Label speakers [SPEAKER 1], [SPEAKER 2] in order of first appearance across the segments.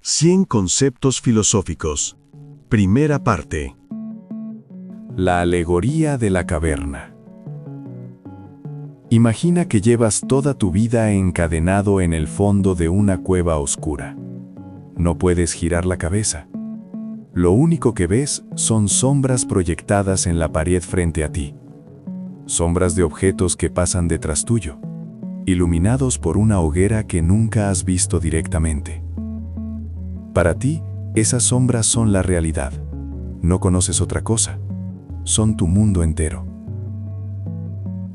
[SPEAKER 1] 100 conceptos filosóficos. Primera parte.
[SPEAKER 2] La alegoría de la caverna. Imagina que llevas toda tu vida encadenado en el fondo de una cueva oscura. No puedes girar la cabeza. Lo único que ves son sombras proyectadas en la pared frente a ti. Sombras de objetos que pasan detrás tuyo, iluminados por una hoguera que nunca has visto directamente. Para ti, esas sombras son la realidad. No conoces otra cosa. Son tu mundo entero.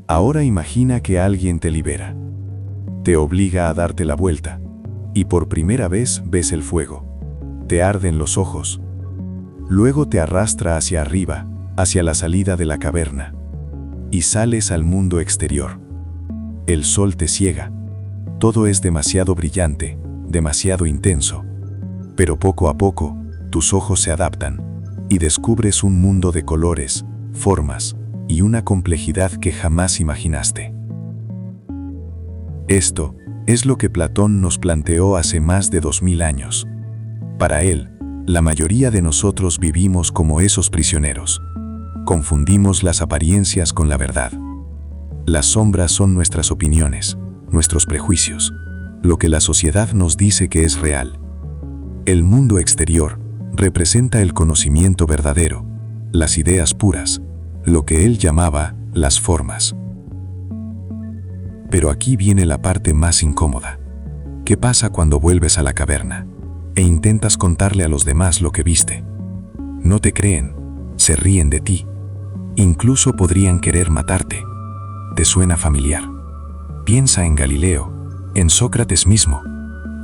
[SPEAKER 2] Ahora imagina que alguien te libera. Te obliga a darte la vuelta. Y por primera vez ves el fuego. Te arden los ojos. Luego te arrastra hacia arriba, hacia la salida de la caverna. Y sales al mundo exterior. El sol te ciega. Todo es demasiado brillante, demasiado intenso. Pero poco a poco, tus ojos se adaptan y descubres un mundo de colores, formas y una complejidad que jamás imaginaste. Esto es lo que Platón nos planteó hace más de 2000 años. Para él, la mayoría de nosotros vivimos como esos prisioneros. Confundimos las apariencias con la verdad. Las sombras son nuestras opiniones, nuestros prejuicios, lo que la sociedad nos dice que es real. El mundo exterior representa el conocimiento verdadero, las ideas puras, lo que él llamaba las formas. Pero aquí viene la parte más incómoda. ¿Qué pasa cuando vuelves a la caverna e intentas contarle a los demás lo que viste? No te creen, se ríen de ti, incluso podrían querer matarte. ¿Te suena familiar? Piensa en Galileo, en Sócrates mismo,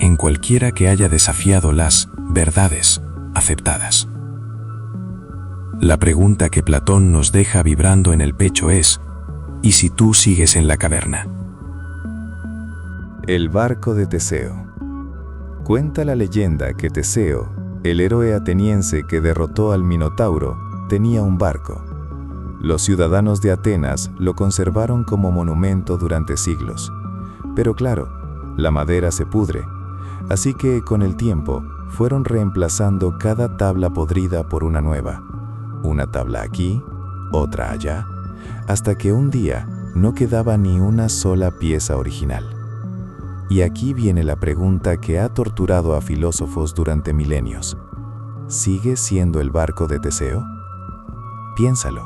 [SPEAKER 2] en cualquiera que haya desafiado las verdades aceptadas. La pregunta que Platón nos deja vibrando en el pecho es: ¿y si tú sigues en la caverna?
[SPEAKER 3] El barco de Teseo. Cuenta la leyenda que Teseo, el héroe ateniense que derrotó al Minotauro, tenía un barco. Los ciudadanos de Atenas lo conservaron como monumento durante siglos. Pero claro, la madera se pudre. Así que, con el tiempo, fueron reemplazando cada tabla podrida por una nueva. Una tabla aquí, otra allá, hasta que un día no quedaba ni una sola pieza original. Y aquí viene la pregunta que ha torturado a filósofos durante milenios. ¿Sigue siendo el barco de Teseo? Piénsalo.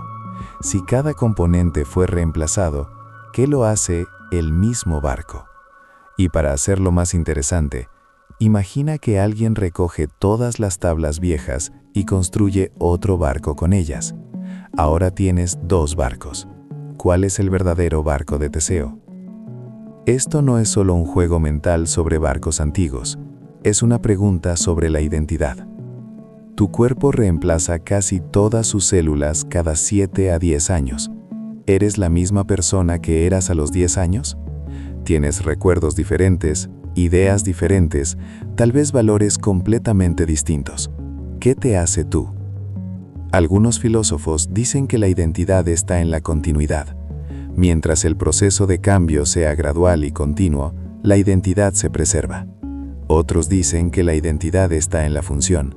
[SPEAKER 3] Si cada componente fue reemplazado, ¿qué lo hace el mismo barco? Y para hacerlo más interesante, imagina que alguien recoge todas las tablas viejas y construye otro barco con ellas. Ahora tienes dos barcos. ¿Cuál es el verdadero barco de Teseo? Esto no es solo un juego mental sobre barcos antiguos, es una pregunta sobre la identidad. Tu cuerpo reemplaza casi todas sus células cada 7 a 10 años. ¿Eres la misma persona que eras a los 10 años? Tienes recuerdos diferentes, ideas diferentes, tal vez valores completamente distintos. ¿Qué te hace tú? Algunos filósofos dicen que la identidad está en la continuidad. Mientras el proceso de cambio sea gradual y continuo, la identidad se preserva. Otros dicen que la identidad está en la función.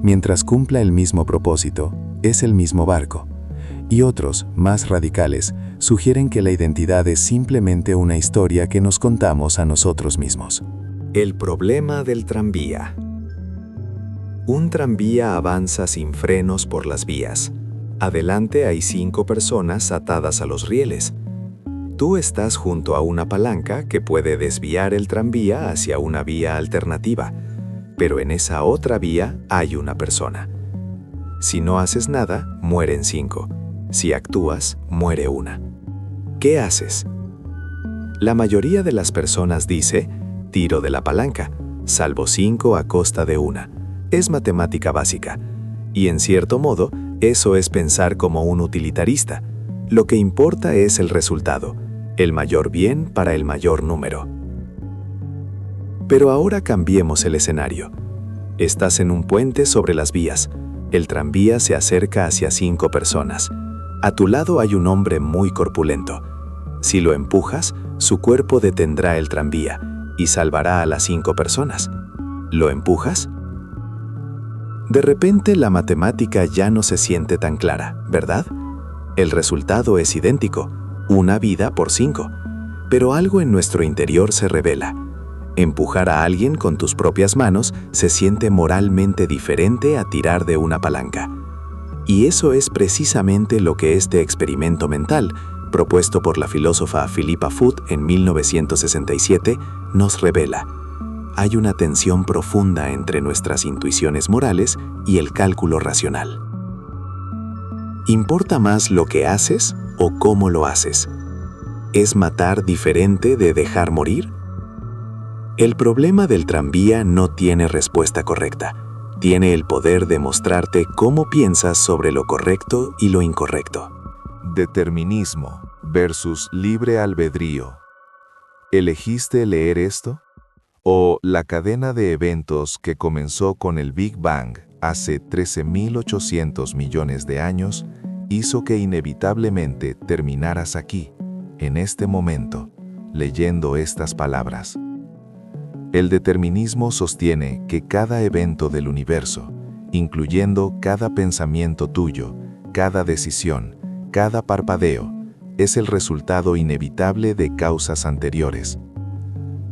[SPEAKER 3] Mientras cumpla el mismo propósito, es el mismo barco. Y otros, más radicales, sugieren que la identidad es simplemente una historia que nos contamos a nosotros mismos.
[SPEAKER 4] El problema del tranvía. Un tranvía avanza sin frenos por las vías. Adelante hay 5 personas atadas a los rieles. Tú estás junto a una palanca que puede desviar el tranvía hacia una vía alternativa, pero en esa otra vía hay una persona. Si no haces nada, mueren 5. Si actúas, muere 1. ¿Qué haces? La mayoría de las personas dice: tiro de la palanca, salvo 5 a costa de 1. Es matemática básica. Y en cierto modo, eso es pensar como un utilitarista. Lo que importa es el resultado, el mayor bien para el mayor número. Pero ahora cambiemos el escenario. Estás en un puente sobre las vías. El tranvía se acerca hacia 5 personas. A tu lado hay un hombre muy corpulento. Si lo empujas, su cuerpo detendrá el tranvía y salvará a las 5 personas. ¿Lo empujas? De repente la matemática ya no se siente tan clara, ¿verdad? El resultado es idéntico, una vida por 5, pero algo en nuestro interior se revela. Empujar a alguien con tus propias manos se siente moralmente diferente a tirar de una palanca. Y eso es precisamente lo que este experimento mental, propuesto por la filósofa Philippa Foot en 1967, nos revela. Hay una tensión profunda entre nuestras intuiciones morales y el cálculo racional. ¿Importa más lo que haces o cómo lo haces? ¿Es matar diferente de dejar morir? El problema del tranvía no tiene respuesta correcta. Tiene el poder de mostrarte cómo piensas sobre lo correcto y lo incorrecto.
[SPEAKER 3] Determinismo versus libre albedrío. ¿Elegiste leer esto? ¿O la cadena de eventos que comenzó con el Big Bang hace 13.800 millones de años hizo que inevitablemente terminaras aquí, en este momento, leyendo estas palabras? El determinismo sostiene que cada evento del universo, incluyendo cada pensamiento tuyo, cada decisión, cada parpadeo, es el resultado inevitable de causas anteriores.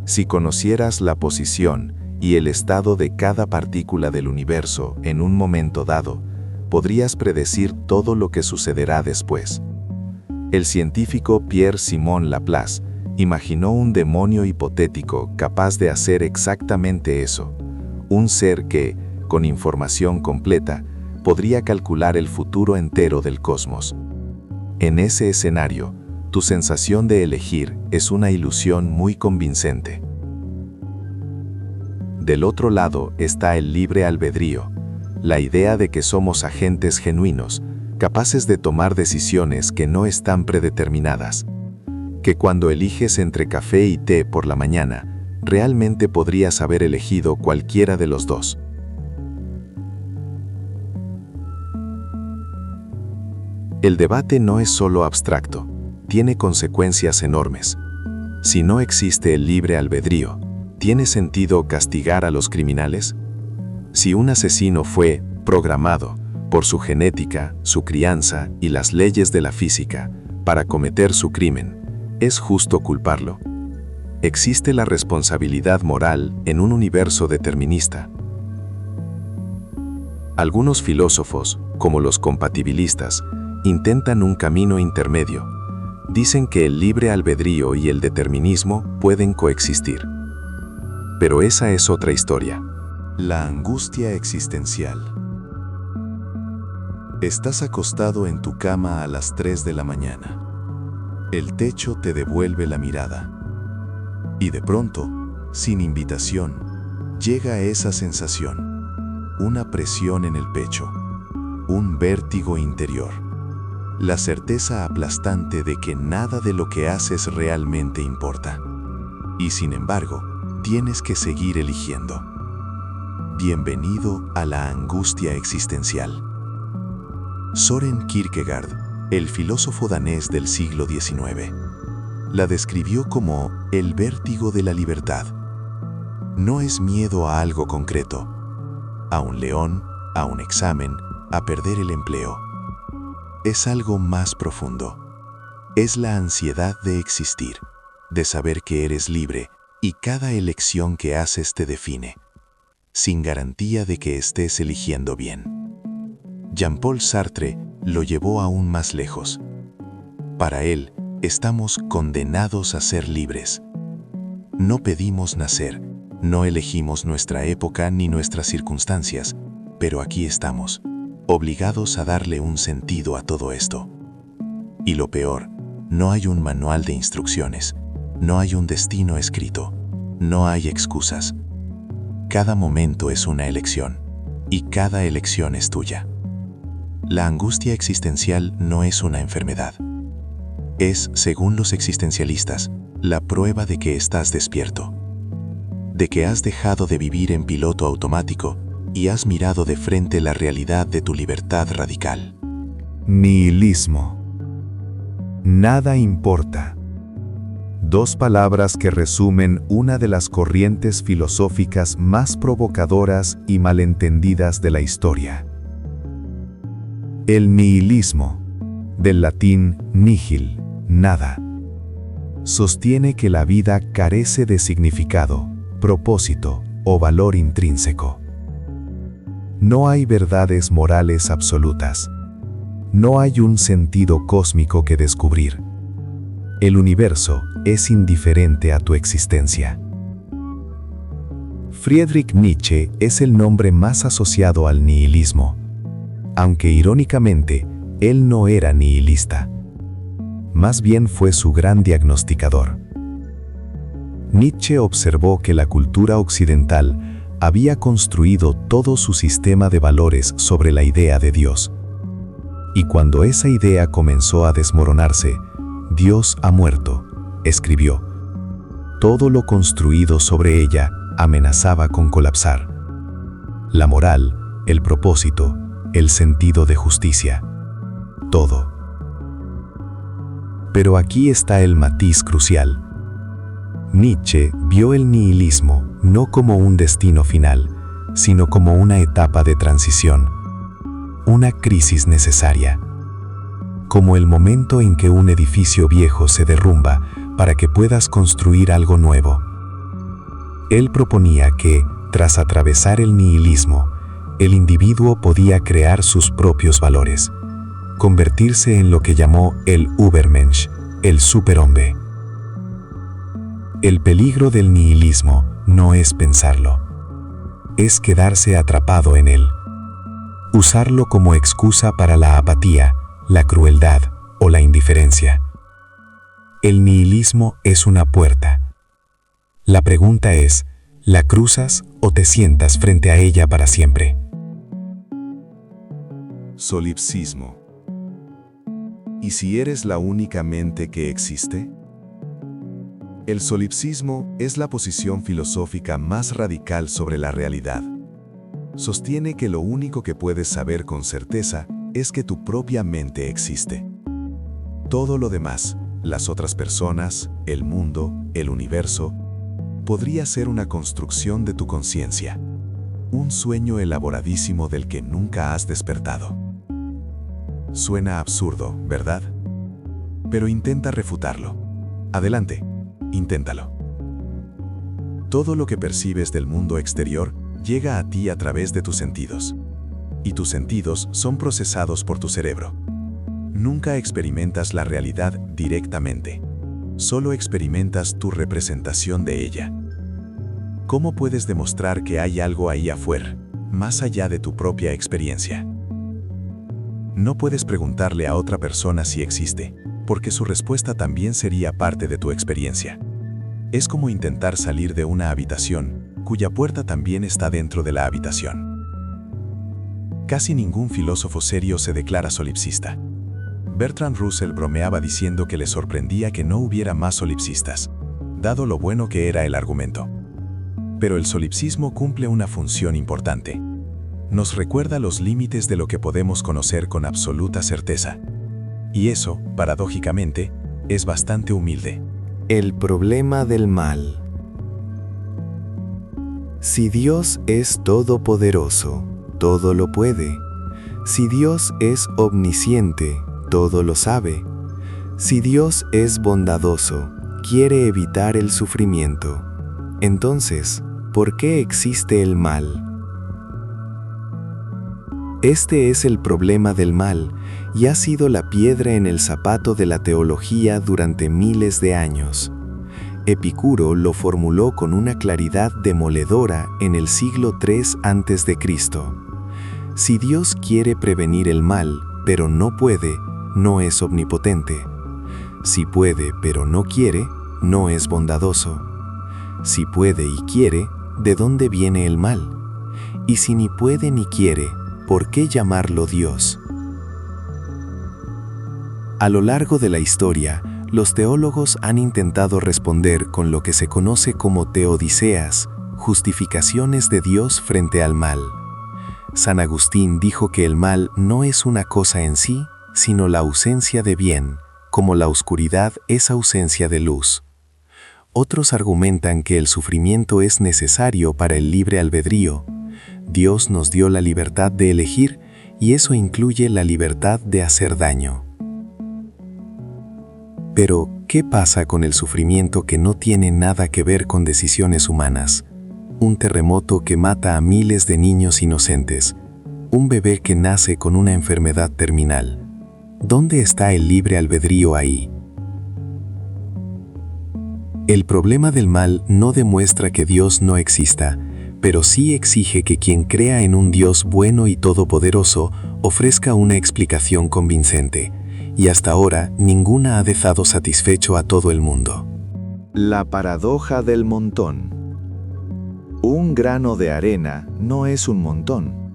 [SPEAKER 3] Si conocieras la posición y el estado de cada partícula del universo en un momento dado, podrías predecir todo lo que sucederá después. El científico Pierre-Simon Laplace imaginó un demonio hipotético capaz de hacer exactamente eso, un ser que, con información completa, podría calcular el futuro entero del cosmos. En ese escenario, tu sensación de elegir es una ilusión muy convincente. Del otro lado está el libre albedrío, la idea de que somos agentes genuinos, capaces de tomar decisiones que no están predeterminadas. Que cuando eliges entre café y té por la mañana, realmente podrías haber elegido cualquiera de los dos. El debate no es solo abstracto, tiene consecuencias enormes. Si no existe el libre albedrío, ¿tiene sentido castigar a los criminales? Si un asesino fue programado por su genética, su crianza y las leyes de la física para cometer su crimen, ¿es justo culparlo? ¿Existe la responsabilidad moral en un universo determinista? Algunos filósofos, como los compatibilistas, intentan un camino intermedio. Dicen que el libre albedrío y el determinismo pueden coexistir. Pero esa es otra historia.
[SPEAKER 2] La angustia existencial. Estás acostado en tu cama a las 3 de la mañana. El techo te devuelve la mirada. Y de pronto, sin invitación, llega esa sensación. Una presión en el pecho. Un vértigo interior. La certeza aplastante de que nada de lo que haces realmente importa. Y sin embargo, tienes que seguir eligiendo. Bienvenido a la angustia existencial. Søren Kierkegaard, el filósofo danés del siglo XIX, la describió como el vértigo de la libertad. No es miedo a algo concreto, a un león, a un examen, a perder el empleo. Es algo más profundo. Es la ansiedad de existir, de saber que eres libre y cada elección que haces te define, sin garantía de que estés eligiendo bien. Jean-Paul Sartre lo llevó aún más lejos. Para él, estamos condenados a ser libres. No pedimos nacer, no elegimos nuestra época ni nuestras circunstancias, pero aquí estamos, obligados a darle un sentido a todo esto. Y lo peor, no hay un manual de instrucciones, no hay un destino escrito, no hay excusas. Cada momento es una elección, y cada elección es tuya. La angustia existencial no es una enfermedad. Es, según los existencialistas, la prueba de que estás despierto, de que has dejado de vivir en piloto automático y has mirado de frente la realidad de tu libertad radical.
[SPEAKER 3] Nihilismo. Nada importa.
[SPEAKER 2] Dos palabras que resumen una de las corrientes filosóficas más provocadoras y malentendidas de la historia. El nihilismo, del latín nihil, nada, sostiene que la vida carece de significado, propósito o valor intrínseco. No hay verdades morales absolutas. No hay un sentido cósmico que descubrir. El universo es indiferente a tu existencia. Friedrich Nietzsche es el nombre más asociado al nihilismo, aunque irónicamente, él no era nihilista. Más bien fue su gran diagnosticador. Nietzsche observó que la cultura occidental había construido todo su sistema de valores sobre la idea de Dios. Y cuando esa idea comenzó a desmoronarse, Dios ha muerto, escribió. Todo lo construido sobre ella amenazaba con colapsar. La moral, el propósito, el sentido de justicia, todo. Pero aquí está el matiz crucial. Nietzsche vio el nihilismo no como un destino final, sino como una etapa de transición, una crisis necesaria, como el momento en que un edificio viejo se derrumba para que puedas construir algo nuevo. Él proponía que, tras atravesar el nihilismo, el individuo podía crear sus propios valores, convertirse en lo que llamó el Übermensch, el superhombre. El peligro del nihilismo no es pensarlo, es quedarse atrapado en él, usarlo como excusa para la apatía, la crueldad o la indiferencia. El nihilismo es una puerta. La pregunta es, ¿la cruzas o te sientas frente a ella para siempre?
[SPEAKER 1] Solipsismo. ¿Y si eres la única mente que existe? El solipsismo es la posición filosófica más radical sobre la realidad. Sostiene que lo único que puedes saber con certeza es que tu propia mente existe. Todo lo demás, las otras personas, el mundo, el universo, podría ser una construcción de tu conciencia, un sueño elaboradísimo del que nunca has despertado. Suena absurdo, ¿verdad? Pero intenta refutarlo. Adelante, inténtalo. Todo lo que percibes del mundo exterior llega a ti a través de tus sentidos. Y tus sentidos son procesados por tu cerebro. Nunca experimentas la realidad directamente. Solo experimentas tu representación de ella. ¿Cómo puedes demostrar que hay algo ahí afuera, más allá de tu propia experiencia? No puedes preguntarle a otra persona si existe, porque su respuesta también sería parte de tu experiencia. Es como intentar salir de una habitación, cuya puerta también está dentro de la habitación. Casi ningún filósofo serio se declara solipsista. Bertrand Russell bromeaba diciendo que le sorprendía que no hubiera más solipsistas, dado lo bueno que era el argumento. Pero el solipsismo cumple una función importante. Nos recuerda los límites de lo que podemos conocer con absoluta certeza. Y eso, paradójicamente, es bastante humilde.
[SPEAKER 4] El problema del mal. Si Dios es todopoderoso, todo lo puede. Si Dios es omnisciente, todo lo sabe. Si Dios es bondadoso, quiere evitar el sufrimiento. Entonces, ¿por qué existe el mal? Este es el problema del mal y ha sido la piedra en el zapato de la teología durante miles de años. Epicuro lo formuló con una claridad demoledora en el siglo III a.C. Si Dios quiere prevenir el mal, pero no puede, no es omnipotente. Si puede, pero no quiere, no es bondadoso. Si puede y quiere, ¿de dónde viene el mal? Y si ni puede ni quiere, ¿por qué llamarlo Dios? A lo largo de la historia, los teólogos han intentado responder con lo que se conoce como teodiceas, justificaciones de Dios frente al mal. San Agustín dijo que el mal no es una cosa en sí, sino la ausencia de bien, como la oscuridad es ausencia de luz.
[SPEAKER 2] Otros argumentan que el sufrimiento es necesario para el libre albedrío. Dios nos dio la libertad de elegir y eso incluye la libertad de hacer daño. Pero, ¿qué pasa con el sufrimiento que no tiene nada que ver con decisiones humanas? Un terremoto que mata a miles de niños inocentes. Un bebé que nace con una enfermedad terminal. ¿Dónde está el libre albedrío ahí? El problema del mal no demuestra que Dios no exista, pero sí exige que quien crea en un Dios bueno y todopoderoso ofrezca una explicación convincente, y hasta ahora ninguna ha dejado satisfecho a todo el mundo.
[SPEAKER 4] La paradoja del montón. Un grano de arena no es un montón.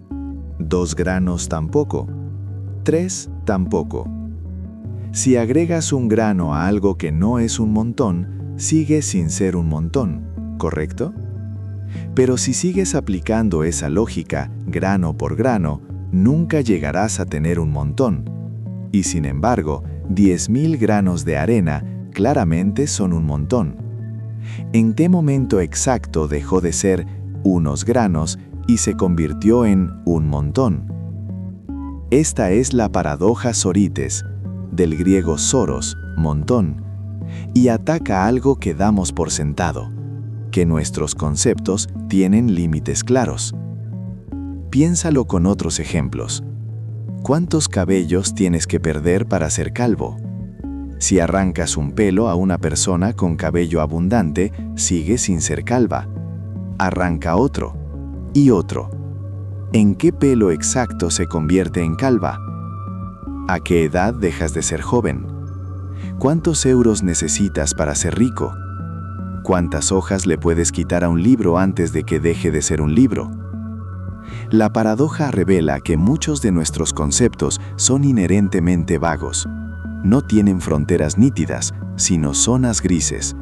[SPEAKER 4] 2 granos tampoco. 3 tampoco. Si agregas un grano a algo que no es un montón, sigue sin ser un montón, ¿correcto? Pero si sigues aplicando esa lógica, grano por grano, nunca llegarás a tener un montón. Y sin embargo, 10.000 granos de arena claramente son un montón. ¿En qué momento exacto dejó de ser unos granos y se convirtió en un montón? Esta es la paradoja sorites, del griego soros, montón, y ataca algo que damos por sentado, que nuestros conceptos tienen límites claros. Piénsalo con otros ejemplos. ¿Cuántos cabellos tienes que perder para ser calvo? Si arrancas un pelo a una persona con cabello abundante, sigue sin ser calva. Arranca otro y otro. ¿En qué pelo exacto se convierte en calva? ¿A qué edad dejas de ser joven? ¿Cuántos euros necesitas para ser rico? ¿Cuántas hojas le puedes quitar a un libro antes de que deje de ser un libro? La paradoja revela que muchos de nuestros conceptos son inherentemente vagos. No tienen fronteras nítidas, sino zonas grises.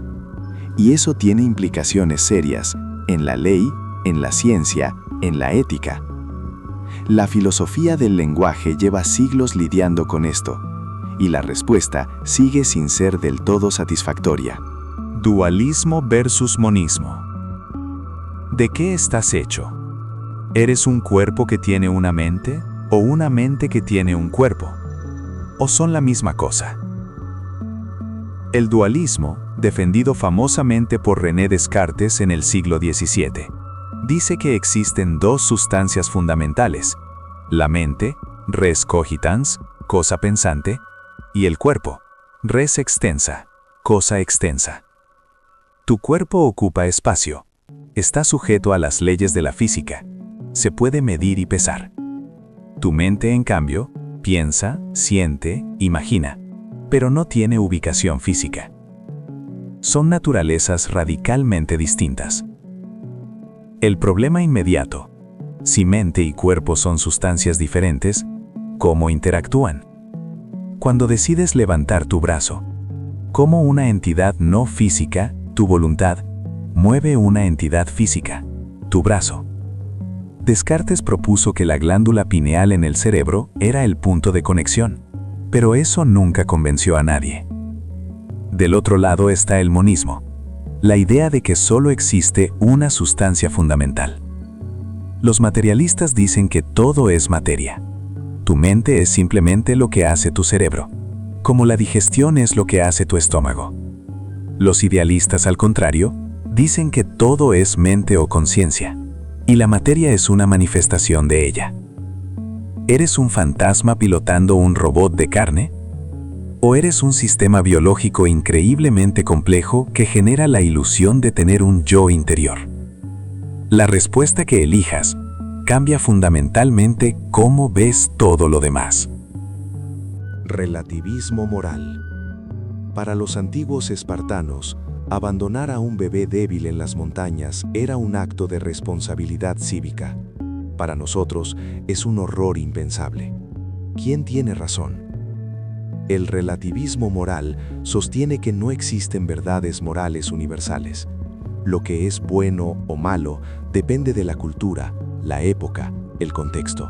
[SPEAKER 4] Y eso tiene implicaciones serias en la ley, en la ciencia, en la ética. La filosofía del lenguaje lleva siglos lidiando con esto, y la respuesta sigue sin ser del todo satisfactoria.
[SPEAKER 5] Dualismo versus monismo. ¿De qué estás hecho? ¿Eres un cuerpo que tiene una mente o una mente que tiene un cuerpo? ¿O son la misma cosa? El dualismo, defendido famosamente por René Descartes en el siglo XVII, dice que existen 2 sustancias fundamentales: la mente, res cogitans, cosa pensante, y el cuerpo, res extensa, cosa extensa. Tu cuerpo ocupa espacio, está sujeto a las leyes de la física, se puede medir y pesar. Tu mente, en cambio, piensa, siente, imagina, pero no tiene ubicación física. Son naturalezas radicalmente distintas. El problema inmediato: si mente y cuerpo son sustancias diferentes, ¿cómo interactúan? Cuando decides levantar tu brazo, ¿cómo una entidad no física, tu voluntad, mueve una entidad física, tu brazo? Descartes propuso que la glándula pineal en el cerebro era el punto de conexión, pero eso nunca convenció a nadie. Del otro lado está el monismo, la idea de que solo existe una sustancia fundamental. Los materialistas dicen que todo es materia. Tu mente es simplemente lo que hace tu cerebro, como la digestión es lo que hace tu estómago. Los idealistas, al contrario, dicen que todo es mente o conciencia, y la materia es una manifestación de ella. ¿Eres un fantasma pilotando un robot de carne? ¿O eres un sistema biológico increíblemente complejo que genera la ilusión de tener un yo interior? La respuesta que elijas cambia fundamentalmente cómo ves todo lo demás.
[SPEAKER 1] Relativismo moral. Para los antiguos espartanos, abandonar a un bebé débil en las montañas era un acto de responsabilidad cívica. Para nosotros es un horror impensable. ¿Quién tiene razón? El relativismo moral sostiene que no existen verdades morales universales. Lo que es bueno o malo depende de la cultura, la época, el contexto.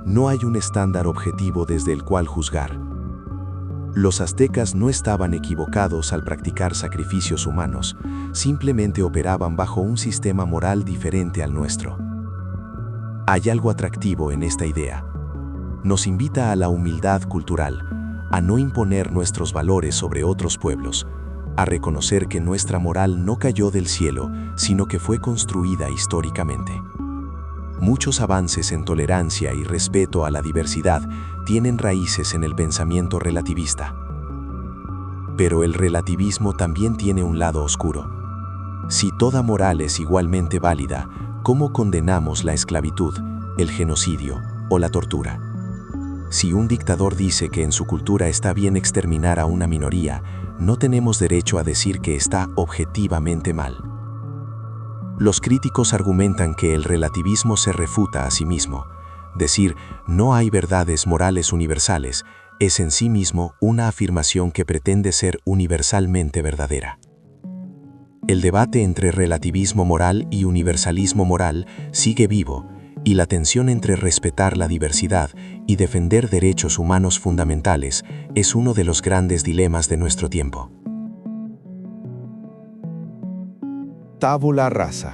[SPEAKER 1] No hay un estándar objetivo desde el cual juzgar. Los aztecas no estaban equivocados al practicar sacrificios humanos, simplemente operaban bajo un sistema moral diferente al nuestro. Hay algo atractivo en esta idea. Nos invita a la humildad cultural, a no imponer nuestros valores sobre otros pueblos, a reconocer que nuestra moral no cayó del cielo, sino que fue construida históricamente. Muchos avances en tolerancia y respeto a la diversidad tienen raíces en el pensamiento relativista. Pero el relativismo también tiene un lado oscuro. Si toda moral es igualmente válida, ¿cómo condenamos la esclavitud, el genocidio o la tortura? Si un dictador dice que en su cultura está bien exterminar a una minoría, no tenemos derecho a decir que está objetivamente mal. Los críticos argumentan que el relativismo se refuta a sí mismo. Decir no hay verdades morales universales es en sí mismo una afirmación que pretende ser universalmente verdadera. El debate entre relativismo moral y universalismo moral sigue vivo, y la tensión entre respetar la diversidad y defender derechos humanos fundamentales es uno de los grandes dilemas de nuestro tiempo.
[SPEAKER 6] Tabula rasa.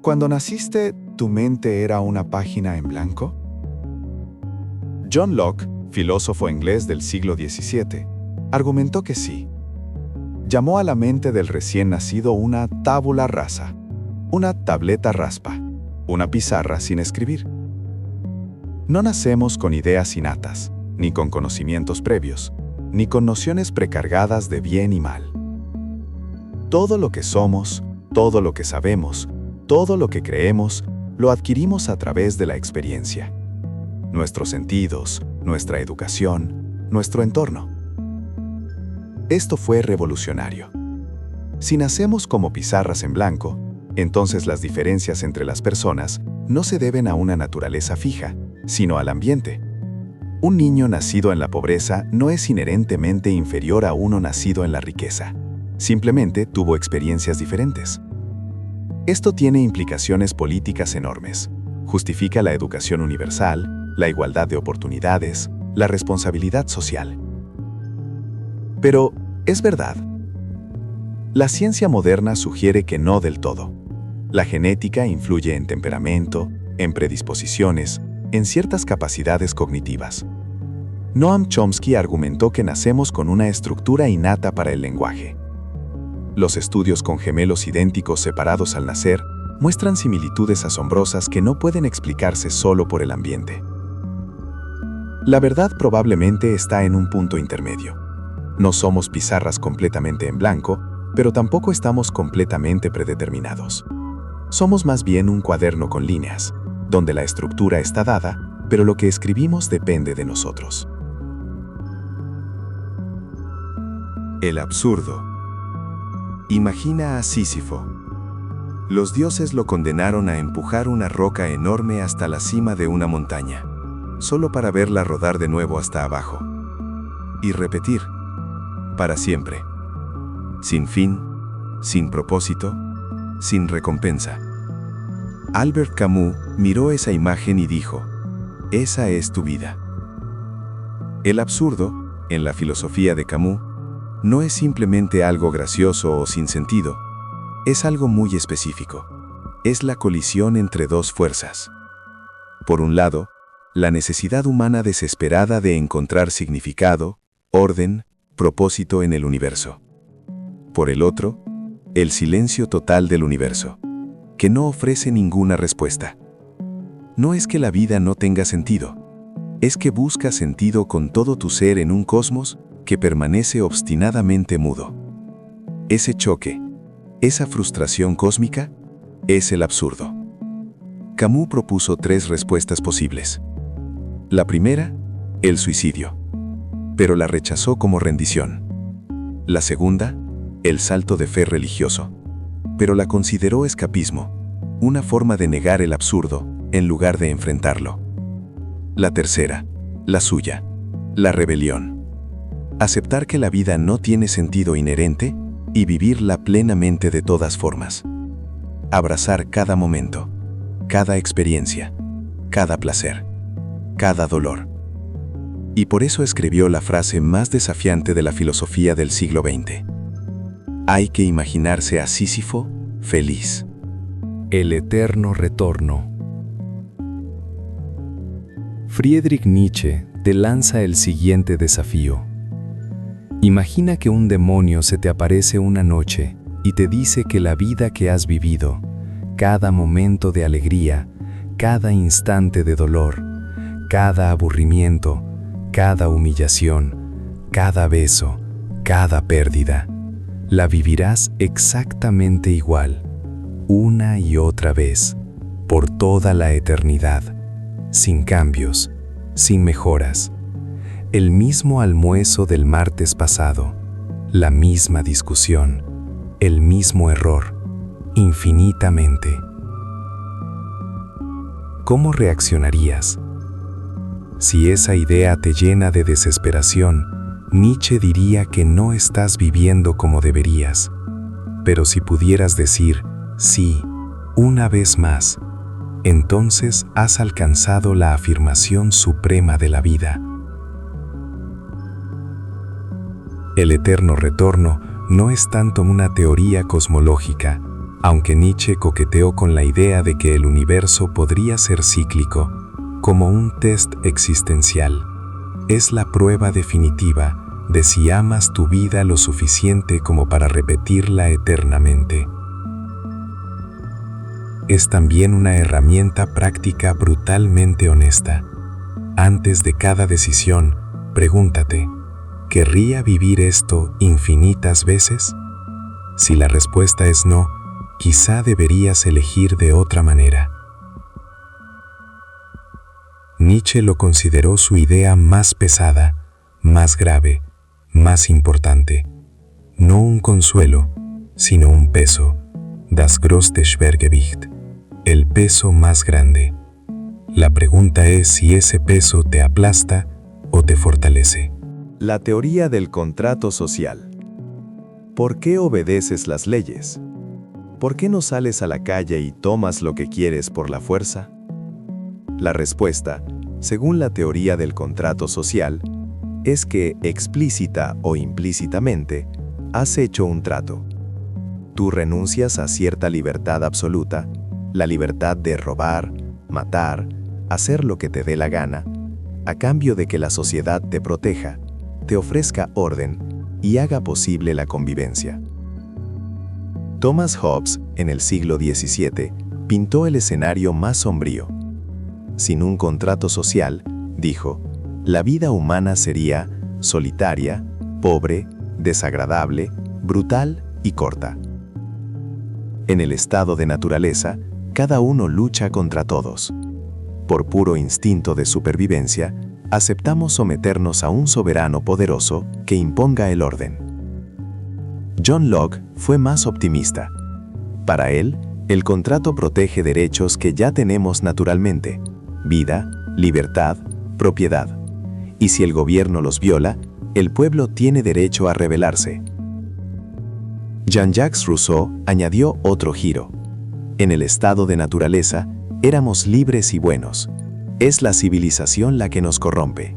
[SPEAKER 6] Cuando naciste, ¿tu mente era una página en blanco? John Locke, filósofo inglés del siglo XVII, argumentó que sí. Llamó a la mente del recién nacido una tabula rasa, una tableta raspa, una pizarra sin escribir. No nacemos con ideas innatas, ni con conocimientos previos, ni con nociones precargadas de bien y mal. Todo lo que somos, todo lo que sabemos, todo lo que creemos, lo adquirimos a través de la experiencia. Nuestros sentidos, nuestra educación, nuestro entorno. Esto fue revolucionario. Si nacemos como pizarras en blanco, entonces las diferencias entre las personas no se deben a una naturaleza fija, sino al ambiente. Un niño nacido en la pobreza no es inherentemente inferior a uno nacido en la riqueza. Simplemente tuvo experiencias diferentes. Esto tiene implicaciones políticas enormes. Justifica la educación universal, la igualdad de oportunidades, la responsabilidad social. Pero, ¿es verdad? La ciencia moderna sugiere que no del todo. La genética influye en temperamento, en predisposiciones, en ciertas capacidades cognitivas. Noam Chomsky argumentó que nacemos con una estructura innata para el lenguaje. Los estudios con gemelos idénticos separados al nacer muestran similitudes asombrosas que no pueden explicarse solo por el ambiente. La verdad probablemente está en un punto intermedio. No somos pizarras completamente en blanco, pero tampoco estamos completamente predeterminados. Somos más bien un cuaderno con líneas, donde la estructura está dada, pero lo que escribimos depende de nosotros.
[SPEAKER 1] El absurdo. Imagina a Sísifo. Los dioses lo condenaron a empujar una roca enorme hasta la cima de una montaña, solo para verla rodar de nuevo hasta abajo. Y repetir, para siempre. Sin fin, sin propósito, sin recompensa. Albert Camus miró esa imagen y dijo, esa es tu vida. El absurdo, en la filosofía de Camus, no es simplemente algo gracioso o sin sentido, es algo muy específico. Es la colisión entre dos fuerzas. Por un lado, la necesidad humana desesperada de encontrar significado, orden, propósito en el universo. Por el otro, el silencio total del universo, que no ofrece ninguna respuesta. No es que la vida no tenga sentido, es que busca sentido con todo tu ser en un cosmos que permanece obstinadamente mudo. Ese choque, esa frustración cósmica, es el absurdo. Camus propuso 3 respuestas posibles. La primera, el suicidio, pero la rechazó como rendición. La segunda, el salto de fe religioso, pero la consideró escapismo, una forma de negar el absurdo en lugar de enfrentarlo. La tercera, la suya, la rebelión. Aceptar que la vida no tiene sentido inherente y vivirla plenamente de todas formas. Abrazar cada momento, cada experiencia, cada placer, cada dolor.
[SPEAKER 2] Y por eso escribió la frase más desafiante de la filosofía del siglo XX. Hay que imaginarse a Sísifo feliz.
[SPEAKER 3] El eterno retorno. Friedrich Nietzsche te lanza el siguiente desafío. Imagina que un demonio se te aparece una noche y te dice que la vida que has vivido, cada momento de alegría, cada instante de dolor, cada aburrimiento, cada humillación, cada beso, cada pérdida, la vivirás exactamente igual, una y otra vez, por toda la eternidad, sin cambios, sin mejoras. El mismo almuerzo del martes pasado, la misma discusión, el mismo error, infinitamente. ¿Cómo reaccionarías? Si esa idea te llena de desesperación, Nietzsche diría que no estás viviendo como deberías. Pero si pudieras decir, sí, una vez más, entonces has alcanzado la afirmación suprema de la vida. El eterno retorno no es tanto una teoría cosmológica, aunque Nietzsche coqueteó con la idea de que el universo podría ser cíclico, como un test existencial. Es la prueba definitiva de si amas tu vida lo suficiente como para repetirla eternamente. Es también una herramienta práctica brutalmente honesta. Antes de cada decisión, pregúntate, ¿querría vivir esto infinitas veces? Si la respuesta es no, quizá deberías elegir de otra manera. Nietzsche lo consideró su idea más pesada, más grave, más importante. No un consuelo, sino un peso, das größte Schwergewicht, el peso más grande. La pregunta es si ese peso te aplasta o te fortalece.
[SPEAKER 1] La teoría del contrato social. ¿Por qué obedeces las leyes? ¿Por qué no sales a la calle y tomas lo que quieres por la fuerza? La respuesta, según la teoría del contrato social, es que, explícita o implícitamente, has hecho un trato. Tú renuncias a cierta libertad absoluta, la libertad de robar, matar, hacer lo que te dé la gana, a cambio de que la sociedad te proteja, te ofrezca orden y haga posible la convivencia. Thomas Hobbes, en el siglo XVII, pintó el escenario más sombrío. Sin un contrato social, dijo, la vida humana sería solitaria, pobre, desagradable, brutal y corta. En el estado de naturaleza, cada uno lucha contra todos. Por puro instinto de supervivencia, aceptamos someternos a un soberano poderoso que imponga el orden. John Locke fue más optimista. Para él, el contrato protege derechos que ya tenemos naturalmente: vida, libertad, propiedad. Y si el gobierno los viola, el pueblo tiene derecho a rebelarse. Jean-Jacques Rousseau añadió otro giro. En el estado de naturaleza, éramos libres y buenos. Es la civilización la que nos corrompe.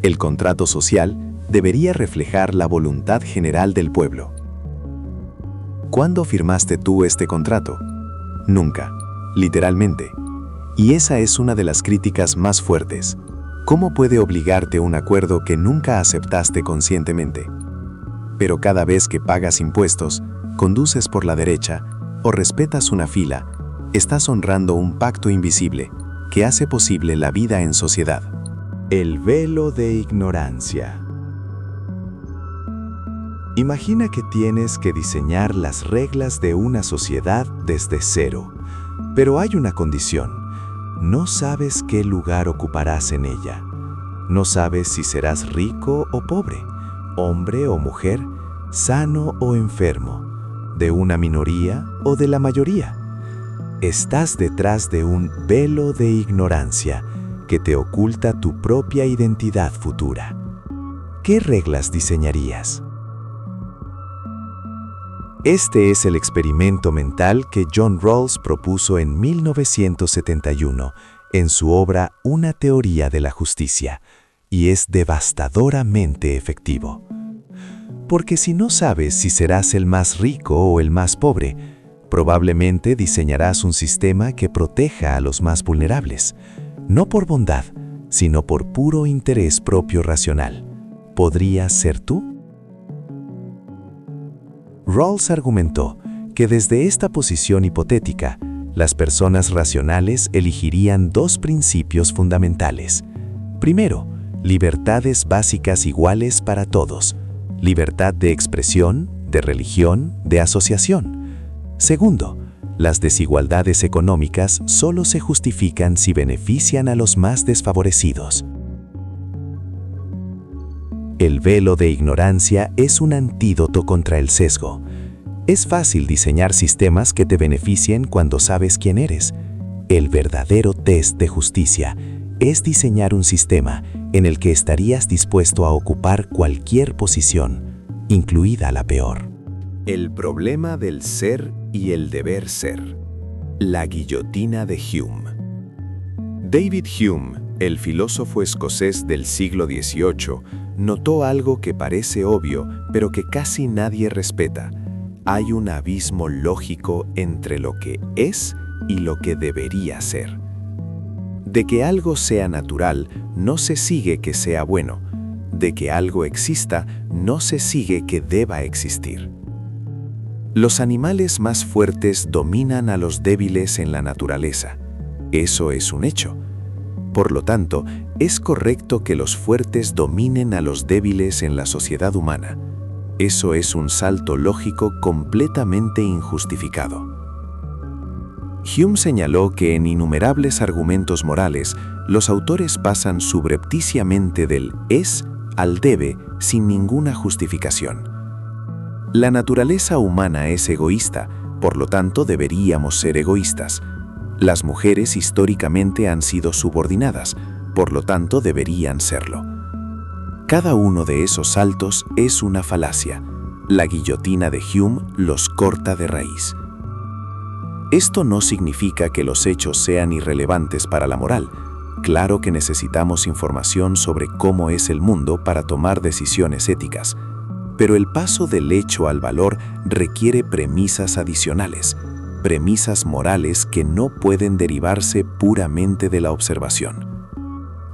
[SPEAKER 1] El contrato social debería reflejar la voluntad general del pueblo. ¿Cuándo firmaste tú este contrato? Nunca, literalmente. Y esa es una de las críticas más fuertes. ¿Cómo puede obligarte un acuerdo que nunca aceptaste conscientemente? Pero cada vez que pagas impuestos, conduces por la derecha o respetas una fila, estás honrando un pacto invisible que hace posible la vida en sociedad.
[SPEAKER 5] El velo de ignorancia. Imagina que tienes que diseñar las reglas de una sociedad desde cero, pero hay una condición. No sabes qué lugar ocuparás en ella. No sabes si serás rico o pobre, hombre o mujer, sano o enfermo, de una minoría o de la mayoría. Estás detrás de un velo de ignorancia que te oculta tu propia identidad futura. ¿Qué reglas diseñarías? Este es el experimento mental que John Rawls propuso en 1971 en su obra Una teoría de la justicia,
[SPEAKER 2] y es devastadoramente efectivo. Porque si no sabes si serás el más rico o el más pobre, probablemente diseñarás un sistema que proteja a los más vulnerables, no por bondad, sino por puro interés propio racional. ¿Podrías ser tú? Rawls argumentó que desde esta posición hipotética, las personas racionales elegirían dos principios fundamentales. Primero, libertades básicas iguales para todos, libertad de expresión, de religión, de asociación. Segundo, las desigualdades económicas solo se justifican si benefician a los más desfavorecidos. El velo de ignorancia es un antídoto contra el sesgo. Es fácil diseñar sistemas que te beneficien cuando sabes quién eres. El verdadero test de justicia es diseñar un sistema en el que estarías dispuesto a ocupar cualquier posición, incluida la peor.
[SPEAKER 4] El problema del ser y el deber ser. La guillotina de Hume. David Hume, el filósofo escocés del siglo XVIII, notó algo que parece obvio, pero que casi nadie respeta. Hay un abismo lógico entre lo que es y lo que debería ser. De que algo sea natural, no se sigue que sea bueno. De que algo exista, no se sigue que deba existir. Los animales más fuertes dominan a los débiles en la naturaleza. Eso es un hecho. Por lo tanto, es correcto que los fuertes dominen a los débiles en la sociedad humana. Eso es un salto lógico completamente injustificado. Hume señaló que en innumerables argumentos morales, los autores pasan subrepticiamente del es al debe sin ninguna justificación. La naturaleza humana es egoísta, por lo tanto deberíamos ser egoístas. Las mujeres históricamente han sido subordinadas, por lo tanto deberían serlo. Cada uno de esos saltos es una falacia. La guillotina de Hume los corta de raíz. Esto no significa que los hechos sean irrelevantes para la moral. Claro que necesitamos información sobre cómo es el mundo para tomar decisiones éticas. Pero el paso del hecho al valor requiere premisas adicionales, premisas morales que no pueden derivarse puramente de la observación.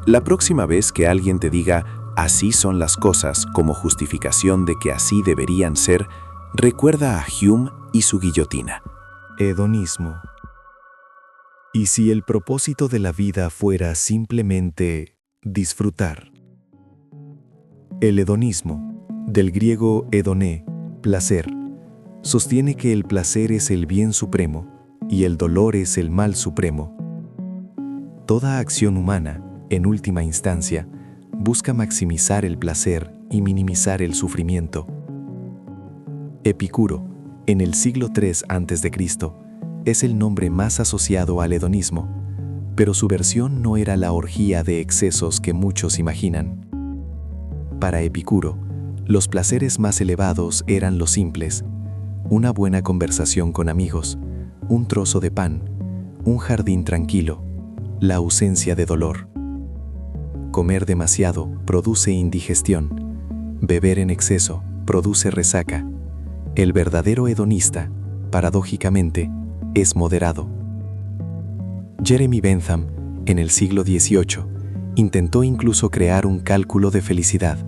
[SPEAKER 4] La próxima vez que alguien te diga así son las cosas como justificación de que así deberían ser, recuerda a Hume y su guillotina.
[SPEAKER 1] Hedonismo. ¿Y si el propósito de la vida fuera simplemente disfrutar? El hedonismo, del griego hedoné, placer, sostiene que el placer es el bien supremo y el dolor es el mal supremo. Toda acción humana, en última instancia, busca maximizar el placer y minimizar el sufrimiento. Epicuro, en el siglo III a.C., es el nombre más asociado al hedonismo, pero su versión no era la orgía de excesos que muchos imaginan. Para Epicuro, los placeres más elevados eran los simples: una buena conversación con amigos, un trozo de pan, un jardín tranquilo, la ausencia de dolor. Comer demasiado produce indigestión, beber en exceso produce resaca. El verdadero hedonista, paradójicamente, es moderado. Jeremy Bentham, en el siglo XVIII, intentó incluso crear un cálculo de felicidad,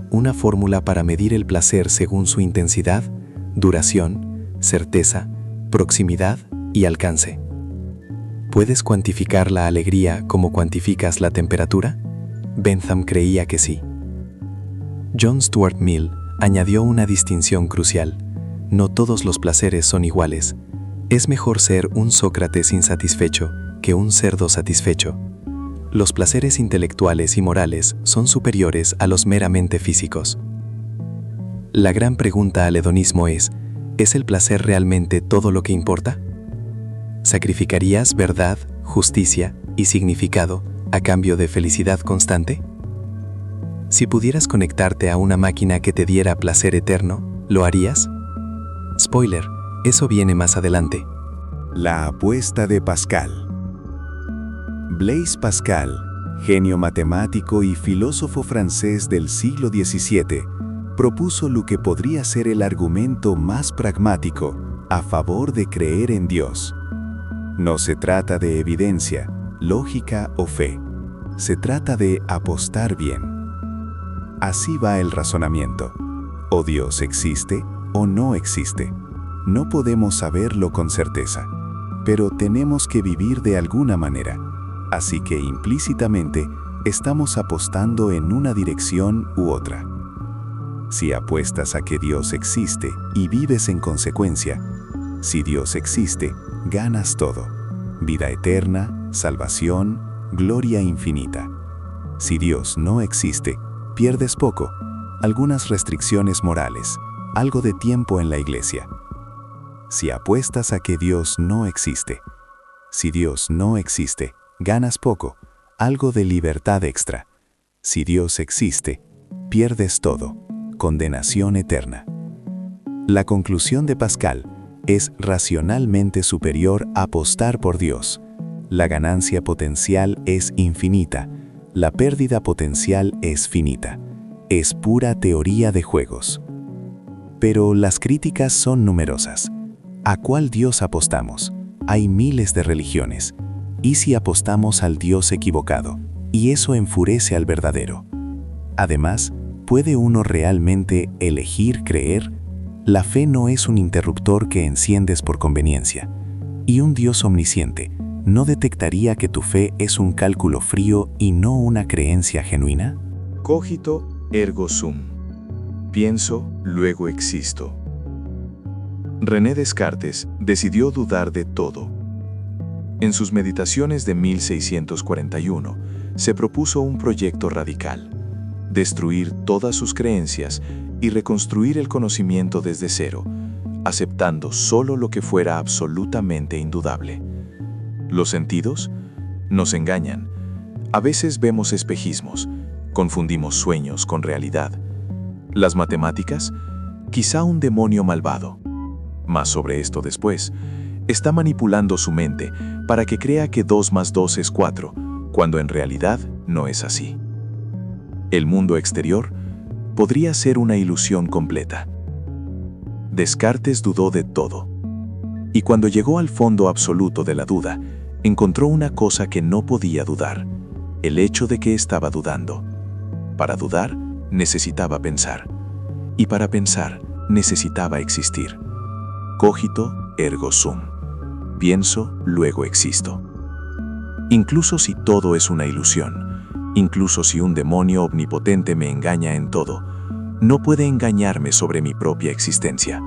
[SPEAKER 1] una fórmula para medir el placer según su intensidad, duración, certeza, proximidad y alcance. ¿Puedes cuantificar la alegría como cuantificas la temperatura? Bentham creía que sí. John Stuart Mill añadió una distinción crucial: no todos los placeres son iguales. Es mejor ser un Sócrates insatisfecho que un cerdo satisfecho. Los placeres intelectuales y morales son superiores a los meramente físicos. La gran pregunta al hedonismo ¿es el placer realmente todo lo que importa? ¿Sacrificarías verdad, justicia y significado a cambio de felicidad constante? Si pudieras conectarte a una máquina que te diera placer eterno, ¿lo harías? Spoiler, eso viene más adelante.
[SPEAKER 2] La apuesta de Pascal. Blaise Pascal, genio matemático y filósofo francés del siglo XVII, propuso lo que podría ser el argumento más pragmático a favor de creer en Dios. No se trata de evidencia, lógica o fe. Se trata de apostar bien. Así va el razonamiento. O Dios existe o no existe. No podemos saberlo con certeza, pero tenemos que vivir de alguna manera. Así que implícitamente estamos apostando en una dirección u otra. Si apuestas a que Dios existe y vives en consecuencia, si Dios existe, ganas todo: vida eterna, salvación, gloria infinita. Si Dios no existe, pierdes poco, algunas restricciones morales, algo de tiempo en la iglesia. Si apuestas a que Dios no existe, si Dios no existe, ganas poco, algo de libertad extra. Si Dios existe, pierdes todo, condenación eterna. La conclusión de Pascal es racionalmente superior a apostar por Dios. La ganancia potencial es infinita, la pérdida potencial es finita. Es pura teoría de juegos. Pero las críticas son numerosas. ¿A cuál Dios apostamos? Hay miles de religiones. ¿Y si apostamos al Dios equivocado? Y eso enfurece al verdadero. Además, ¿puede uno realmente elegir creer? La fe no es un interruptor que enciendes por conveniencia. ¿Y un Dios omnisciente no detectaría que tu fe es un cálculo frío y no una creencia genuina?
[SPEAKER 1] Cogito ergo sum. Pienso, luego existo. René Descartes decidió dudar de todo. En sus meditaciones de 1641, se propuso un proyecto radical: destruir todas sus creencias y reconstruir el conocimiento desde cero, aceptando solo lo que fuera absolutamente indudable. ¿Los sentidos? Nos engañan. A veces vemos espejismos, confundimos sueños con realidad. ¿Las matemáticas? Quizá un demonio malvado. Más sobre esto después. Está manipulando su mente para que crea que 2 más 2 es 4, cuando en realidad no es así. El mundo exterior podría ser una ilusión completa. Descartes dudó de todo. Y cuando llegó al fondo absoluto de la duda, encontró una cosa que no podía dudar: el hecho de que estaba dudando. Para dudar, necesitaba pensar. Y para pensar, necesitaba existir. Cogito ergo sum. Pienso, luego existo. Incluso si todo es una ilusión, incluso si un demonio omnipotente me engaña en todo, no puede engañarme sobre mi propia existencia,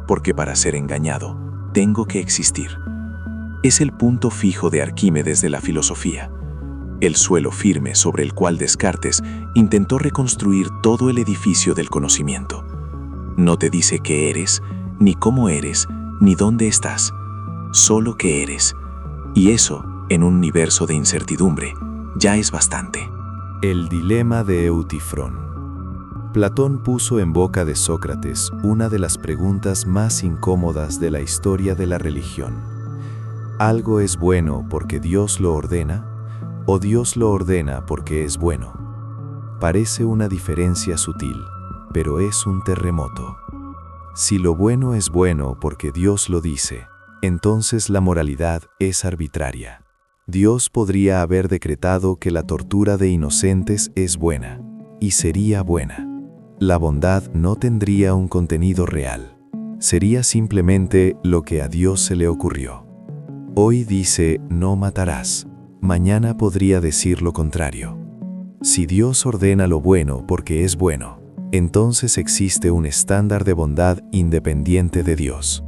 [SPEAKER 1] porque para ser engañado, tengo que existir. Es el punto fijo de Arquímedes de la filosofía, el suelo firme sobre el cual Descartes intentó reconstruir todo el edificio del conocimiento. No te dice qué eres, ni cómo eres, ni dónde estás, solo que eres. Y eso, en un universo de incertidumbre, ya es bastante.
[SPEAKER 3] El dilema de Eutifrón. Platón puso en boca de Sócrates una de las preguntas más incómodas de la historia de la religión. ¿Algo es bueno porque Dios lo ordena? ¿O Dios lo ordena porque es bueno? Parece una diferencia sutil, pero es un terremoto. Si lo bueno es bueno porque Dios lo dice, entonces la moralidad es arbitraria. Dios podría haber decretado que la tortura de inocentes es buena, y sería buena. La bondad no tendría un contenido real. Sería simplemente lo que a Dios se le ocurrió. Hoy dice, no matarás. Mañana podría decir lo contrario. Si Dios ordena lo bueno porque es bueno, entonces existe un estándar de bondad independiente de Dios.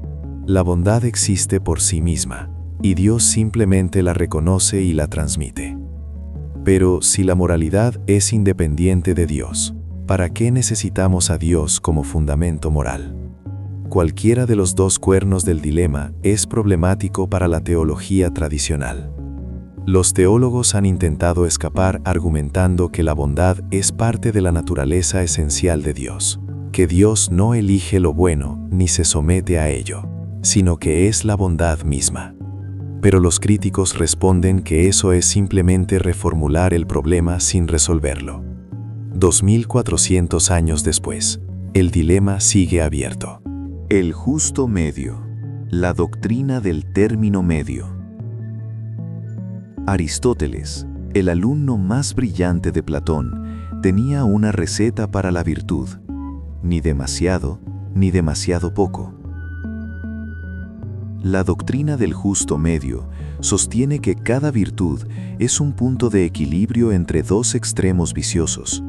[SPEAKER 3] La bondad existe por sí misma, y Dios simplemente la reconoce y la transmite. Pero si la moralidad es independiente de Dios, ¿para qué necesitamos a Dios como fundamento moral? Cualquiera de los dos cuernos del dilema es problemático para la teología tradicional. Los teólogos han intentado escapar argumentando que la bondad es parte de la naturaleza esencial de Dios, que Dios no elige lo bueno ni se somete a ello, sino que es la bondad misma.
[SPEAKER 2] Pero los críticos responden que eso es simplemente reformular el problema sin resolverlo. 2400 años después, el dilema sigue abierto.
[SPEAKER 7] El justo medio, la doctrina del término medio. Aristóteles, el alumno más brillante de Platón, tenía una receta para la virtud: ni demasiado poco. La doctrina del justo medio sostiene que cada virtud es un punto de equilibrio entre dos extremos viciosos.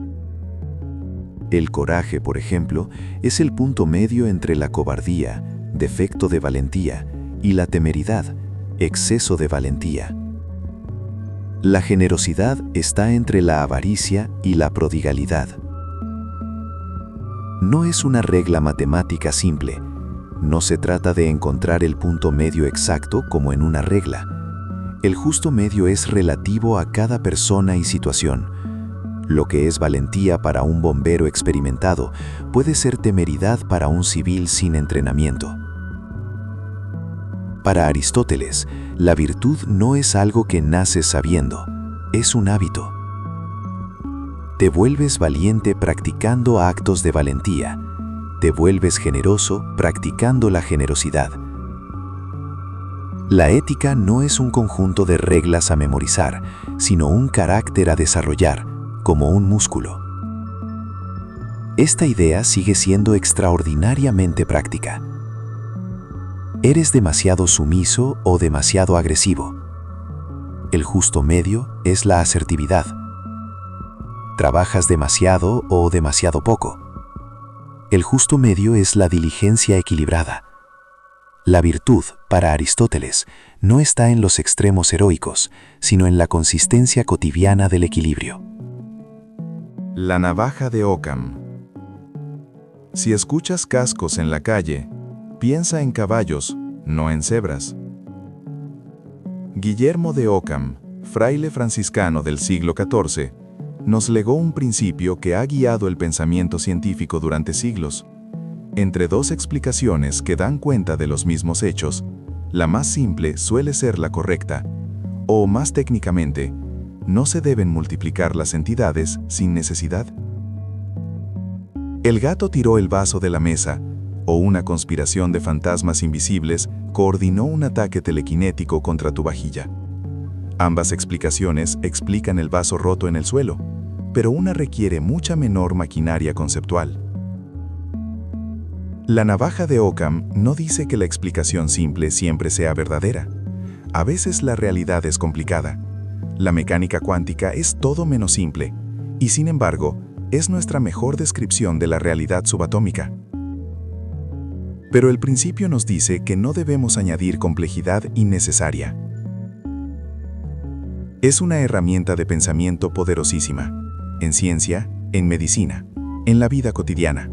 [SPEAKER 7] El coraje, por ejemplo, es el punto medio entre la cobardía, defecto de valentía, y la temeridad, exceso de valentía. La generosidad está entre la avaricia y la prodigalidad. No es una regla matemática simple. No se trata de encontrar el punto medio exacto como en una regla. El justo medio es relativo a cada persona y situación. Lo que es valentía para un bombero experimentado puede ser temeridad para un civil sin entrenamiento. Para Aristóteles, la virtud no es algo que naces sabiendo, es un hábito. Te vuelves valiente practicando actos de valentía. Te vuelves generoso practicando la generosidad. La ética no es un conjunto de reglas a memorizar, sino un carácter a desarrollar, como un músculo. Esta idea sigue siendo extraordinariamente práctica. ¿Eres demasiado sumiso o demasiado agresivo? El justo medio es la asertividad. ¿Trabajas demasiado o demasiado poco? El justo medio es la diligencia equilibrada. La virtud, para Aristóteles, no está en los extremos heroicos, sino en la consistencia cotidiana del equilibrio.
[SPEAKER 1] La navaja de Ockham. Si escuchas cascos en la calle, piensa en caballos, no en cebras. Guillermo de Ockham, fraile franciscano del siglo XIV, nos legó un principio que ha guiado el pensamiento científico durante siglos. Entre dos explicaciones que dan cuenta de los mismos hechos, la más simple suele ser la correcta, o más técnicamente, no se deben multiplicar las entidades sin necesidad. El gato tiró el vaso de la mesa, o una conspiración de fantasmas invisibles coordinó un ataque telequinético contra tu vajilla. Ambas explicaciones explican el vaso roto en el suelo, pero una requiere mucha menor maquinaria conceptual. La navaja de Ockham no dice que la explicación simple siempre sea verdadera. A veces la realidad es complicada. La mecánica cuántica es todo menos simple, y sin embargo, es nuestra mejor descripción de la realidad subatómica. Pero el principio nos dice que no debemos añadir complejidad innecesaria. Es una herramienta de pensamiento poderosísima, en ciencia, en medicina, en la vida cotidiana.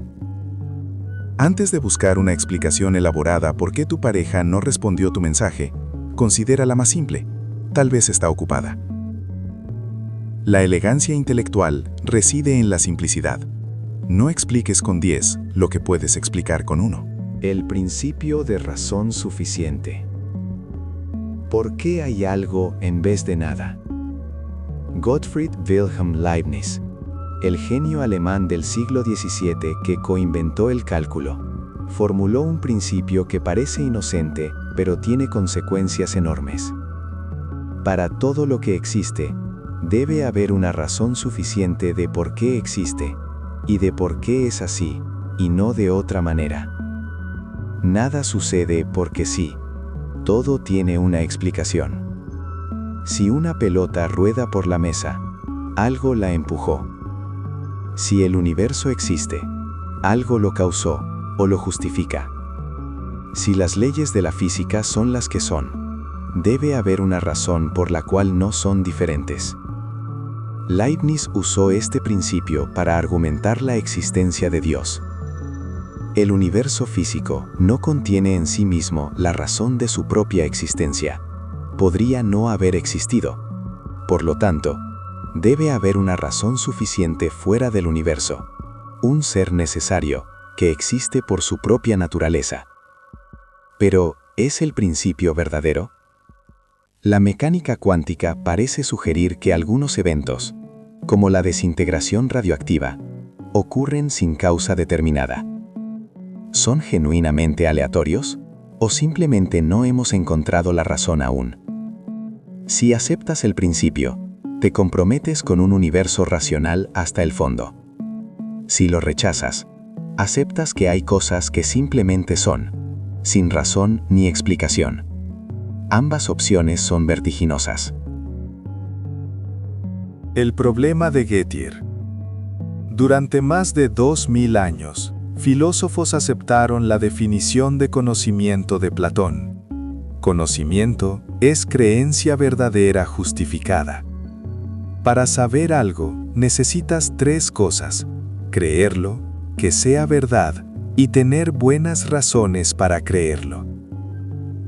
[SPEAKER 1] Antes de buscar una explicación elaborada por qué tu pareja no respondió tu mensaje, considera la más simple, tal vez está ocupada. La elegancia intelectual reside en la simplicidad. No expliques con 10 lo que puedes explicar con 1.
[SPEAKER 4] El principio de razón suficiente. ¿Por qué hay algo en vez de nada? Gottfried Wilhelm Leibniz, el genio alemán del siglo XVII que coinventó el cálculo, formuló un principio que parece inocente, pero tiene consecuencias enormes. Para todo lo que existe, debe haber una razón suficiente de por qué existe, y de por qué es así, y no de otra manera. Nada sucede porque sí. Todo tiene una explicación. Si una pelota rueda por la mesa, algo la empujó. Si el universo existe, algo lo causó o lo justifica. Si las leyes de la física son las que son, debe haber una razón por la cual no son diferentes. Leibniz usó este principio para argumentar la existencia de Dios. El universo físico no contiene en sí mismo la razón de su propia existencia. Podría no haber existido. Por lo tanto, debe haber una razón suficiente fuera del universo, un ser necesario que existe por su propia naturaleza. Pero, ¿es el principio verdadero?
[SPEAKER 2] La mecánica cuántica parece sugerir que algunos eventos, como la desintegración radioactiva, ocurren sin causa determinada. ¿Son genuinamente aleatorios o simplemente no hemos encontrado la razón aún? Si aceptas el principio, te comprometes con un universo racional hasta el fondo. Si lo rechazas, aceptas que hay cosas que simplemente son, sin razón ni explicación. Ambas opciones son vertiginosas.
[SPEAKER 5] El problema de Gettier. Durante más de 2000 años, filósofos aceptaron la definición de conocimiento de Platón. Conocimiento es creencia verdadera justificada. Para saber algo, necesitas 3 cosas: creerlo, que sea verdad y tener buenas razones para creerlo.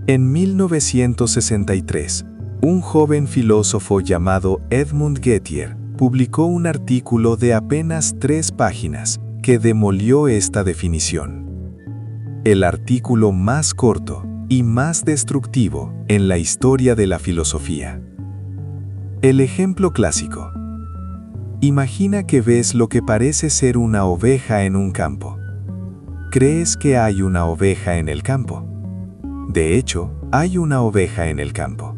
[SPEAKER 5] En 1963, un joven filósofo llamado Edmund Gettier publicó un artículo de apenas 3 páginas que demolió esta definición. El artículo más corto y más destructivo en la historia de la filosofía. El ejemplo clásico. Imagina que ves lo que parece ser una oveja en un campo. ¿Crees que hay una oveja en el campo? De hecho, hay una oveja en el campo.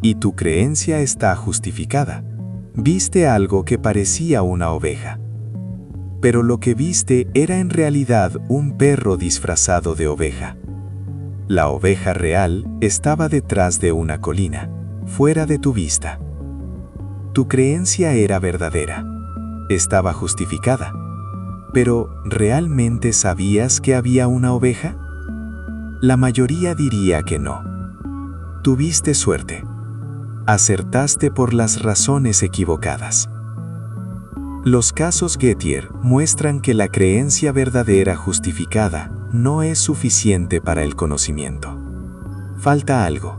[SPEAKER 5] Y tu creencia está justificada. Viste algo que parecía una oveja. Pero lo que viste era en realidad un perro disfrazado de oveja. La oveja real estaba detrás de una colina, fuera de tu vista. Tu creencia era verdadera, estaba justificada. Pero, ¿realmente sabías que había una oveja? La mayoría diría que no. Tuviste suerte. Acertaste por las razones equivocadas. Los casos Gettier muestran que la creencia verdadera justificada no es suficiente para el conocimiento. Falta algo.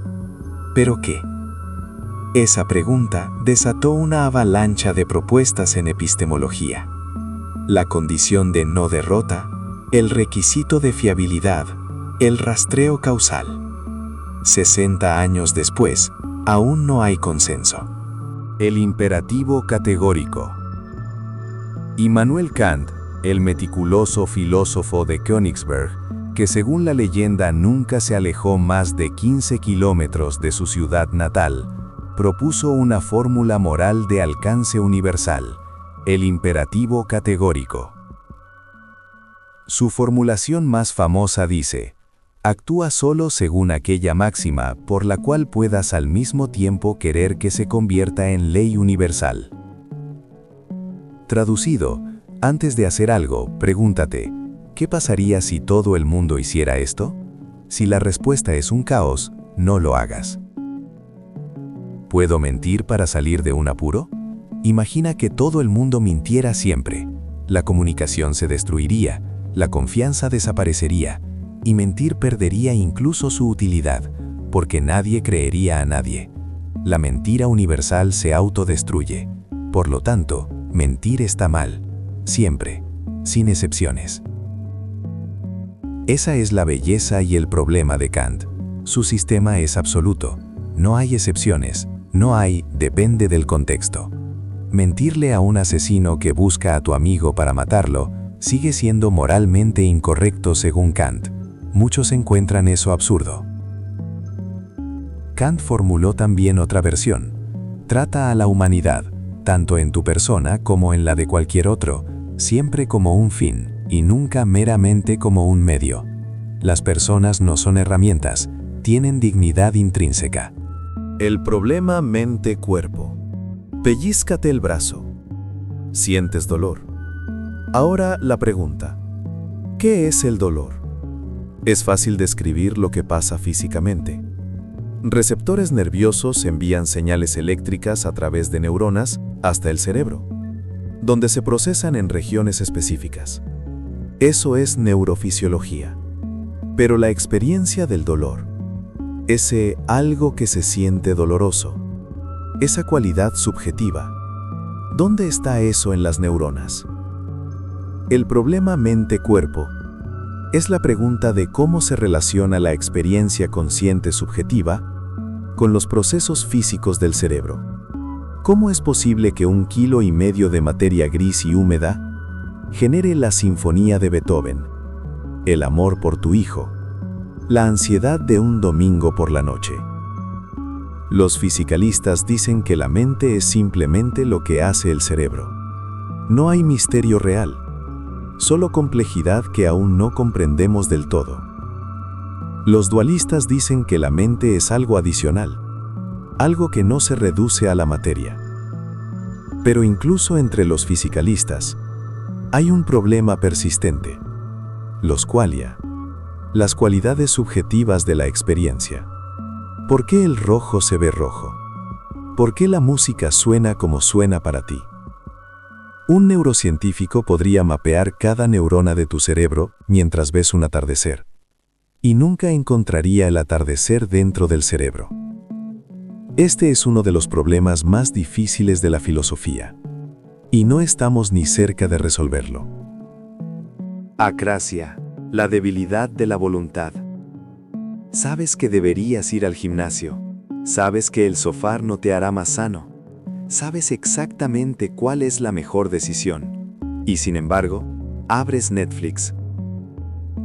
[SPEAKER 5] ¿Pero qué? Esa pregunta desató una avalancha de propuestas en epistemología. La condición de no derrota, el requisito de fiabilidad, el rastreo causal. 60 años después, aún no hay consenso.
[SPEAKER 3] El imperativo categórico. Immanuel Kant, el meticuloso filósofo de Königsberg, que según la leyenda nunca se alejó más de 15 kilómetros de su ciudad natal, propuso una fórmula moral de alcance universal, el imperativo categórico. Su formulación más famosa dice: actúa solo según aquella máxima por la cual puedas al mismo tiempo querer que se convierta en ley universal. Traducido, antes de hacer algo, pregúntate, ¿qué pasaría si todo el mundo hiciera esto? Si la respuesta es un caos, no lo hagas. ¿Puedo mentir para salir de un apuro? Imagina que todo el mundo mintiera siempre. La comunicación se destruiría, la confianza desaparecería, y mentir perdería incluso su utilidad, porque nadie creería a nadie. La mentira universal se autodestruye. Por lo tanto, mentir está mal, siempre, sin excepciones. Esa es la belleza y el problema de Kant. Su sistema es absoluto. No hay excepciones, no hay depende del contexto. Mentirle a un asesino que busca a tu amigo para matarlo sigue siendo moralmente incorrecto según Kant. Muchos encuentran eso absurdo. Kant formuló también otra versión. Trata a la humanidad, tanto en tu persona como en la de cualquier otro, siempre como un fin, y nunca meramente como un medio. Las personas no son herramientas, tienen dignidad intrínseca.
[SPEAKER 7] El problema mente-cuerpo. Pellízcate el brazo. Sientes dolor. Ahora la pregunta: ¿qué es el dolor? Es fácil describir lo que pasa físicamente. Receptores nerviosos envían señales eléctricas a través de neuronas hasta el cerebro, donde se procesan en regiones específicas. Eso es neurofisiología. Pero la experiencia del dolor, ese algo que se siente doloroso, esa cualidad subjetiva, ¿dónde está eso en las neuronas? El problema mente-cuerpo es la pregunta de cómo se relaciona la experiencia consciente subjetiva
[SPEAKER 2] con los procesos físicos del cerebro. ¿Cómo es posible que 1,5 kilos de materia gris y húmeda genere la sinfonía de Beethoven, el amor por tu hijo, la ansiedad de un domingo por la noche? Los fisicalistas dicen que la mente es simplemente lo que hace el cerebro. No hay misterio real, solo complejidad que aún no comprendemos del todo. Los dualistas dicen que la mente es algo adicional, algo que no se reduce a la materia. Pero incluso entre los fisicalistas, hay un problema persistente: los qualia, las cualidades subjetivas de la experiencia. ¿Por qué el rojo se ve rojo? ¿Por qué la música suena como suena para ti? Un neurocientífico podría mapear cada neurona de tu cerebro mientras ves un atardecer, y nunca encontraría el atardecer dentro del cerebro. Este es uno de los problemas más difíciles de la filosofía, y no estamos ni cerca de resolverlo.
[SPEAKER 4] Acrasia, la debilidad de la voluntad. Sabes que deberías ir al gimnasio. Sabes que el sofá no te hará más sano. Sabes exactamente cuál es la mejor decisión. Y sin embargo, abres Netflix.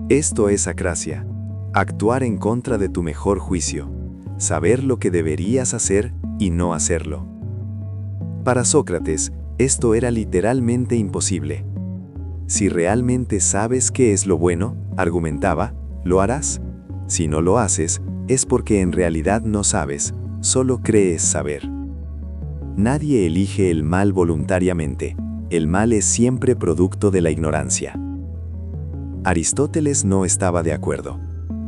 [SPEAKER 4] Esto es acrasia. Actuar en contra de tu mejor juicio. Saber lo que deberías hacer y no hacerlo. Para Sócrates, esto era literalmente imposible. Si realmente sabes qué es lo bueno, argumentaba, lo harás. Si no lo haces, es porque en realidad no sabes, solo crees saber. Nadie elige el mal voluntariamente. El mal es siempre producto de la ignorancia. Aristóteles no estaba de acuerdo.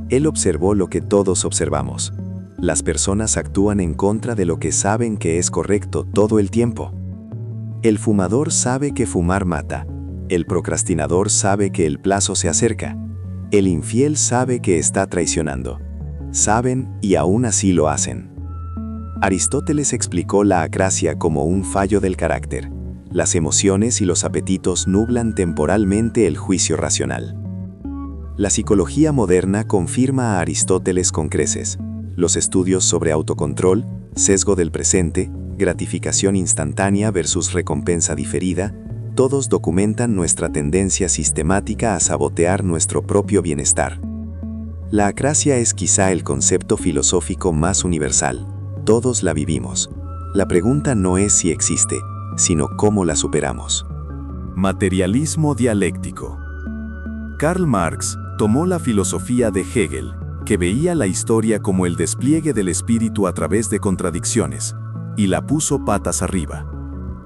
[SPEAKER 4] Él observó lo que todos observamos. Las personas actúan en contra de lo que saben que es correcto todo el tiempo. El fumador sabe que fumar mata. El procrastinador sabe que el plazo se acerca. El infiel sabe que está traicionando. Saben y aún así lo hacen. Aristóteles explicó la acrasia como un fallo del carácter. Las emociones y los apetitos nublan temporalmente el juicio racional. La psicología moderna confirma a Aristóteles con creces. Los estudios sobre autocontrol, sesgo del presente, gratificación instantánea versus recompensa diferida, todos documentan nuestra tendencia sistemática a sabotear nuestro propio bienestar. La acrasia es quizá el concepto filosófico más universal. Todos la vivimos. La pregunta no es si existe, sino cómo la superamos.
[SPEAKER 2] Materialismo dialéctico. Karl Marx tomó la filosofía de Hegel, que veía la historia como el despliegue del espíritu a través de contradicciones, y la puso patas arriba.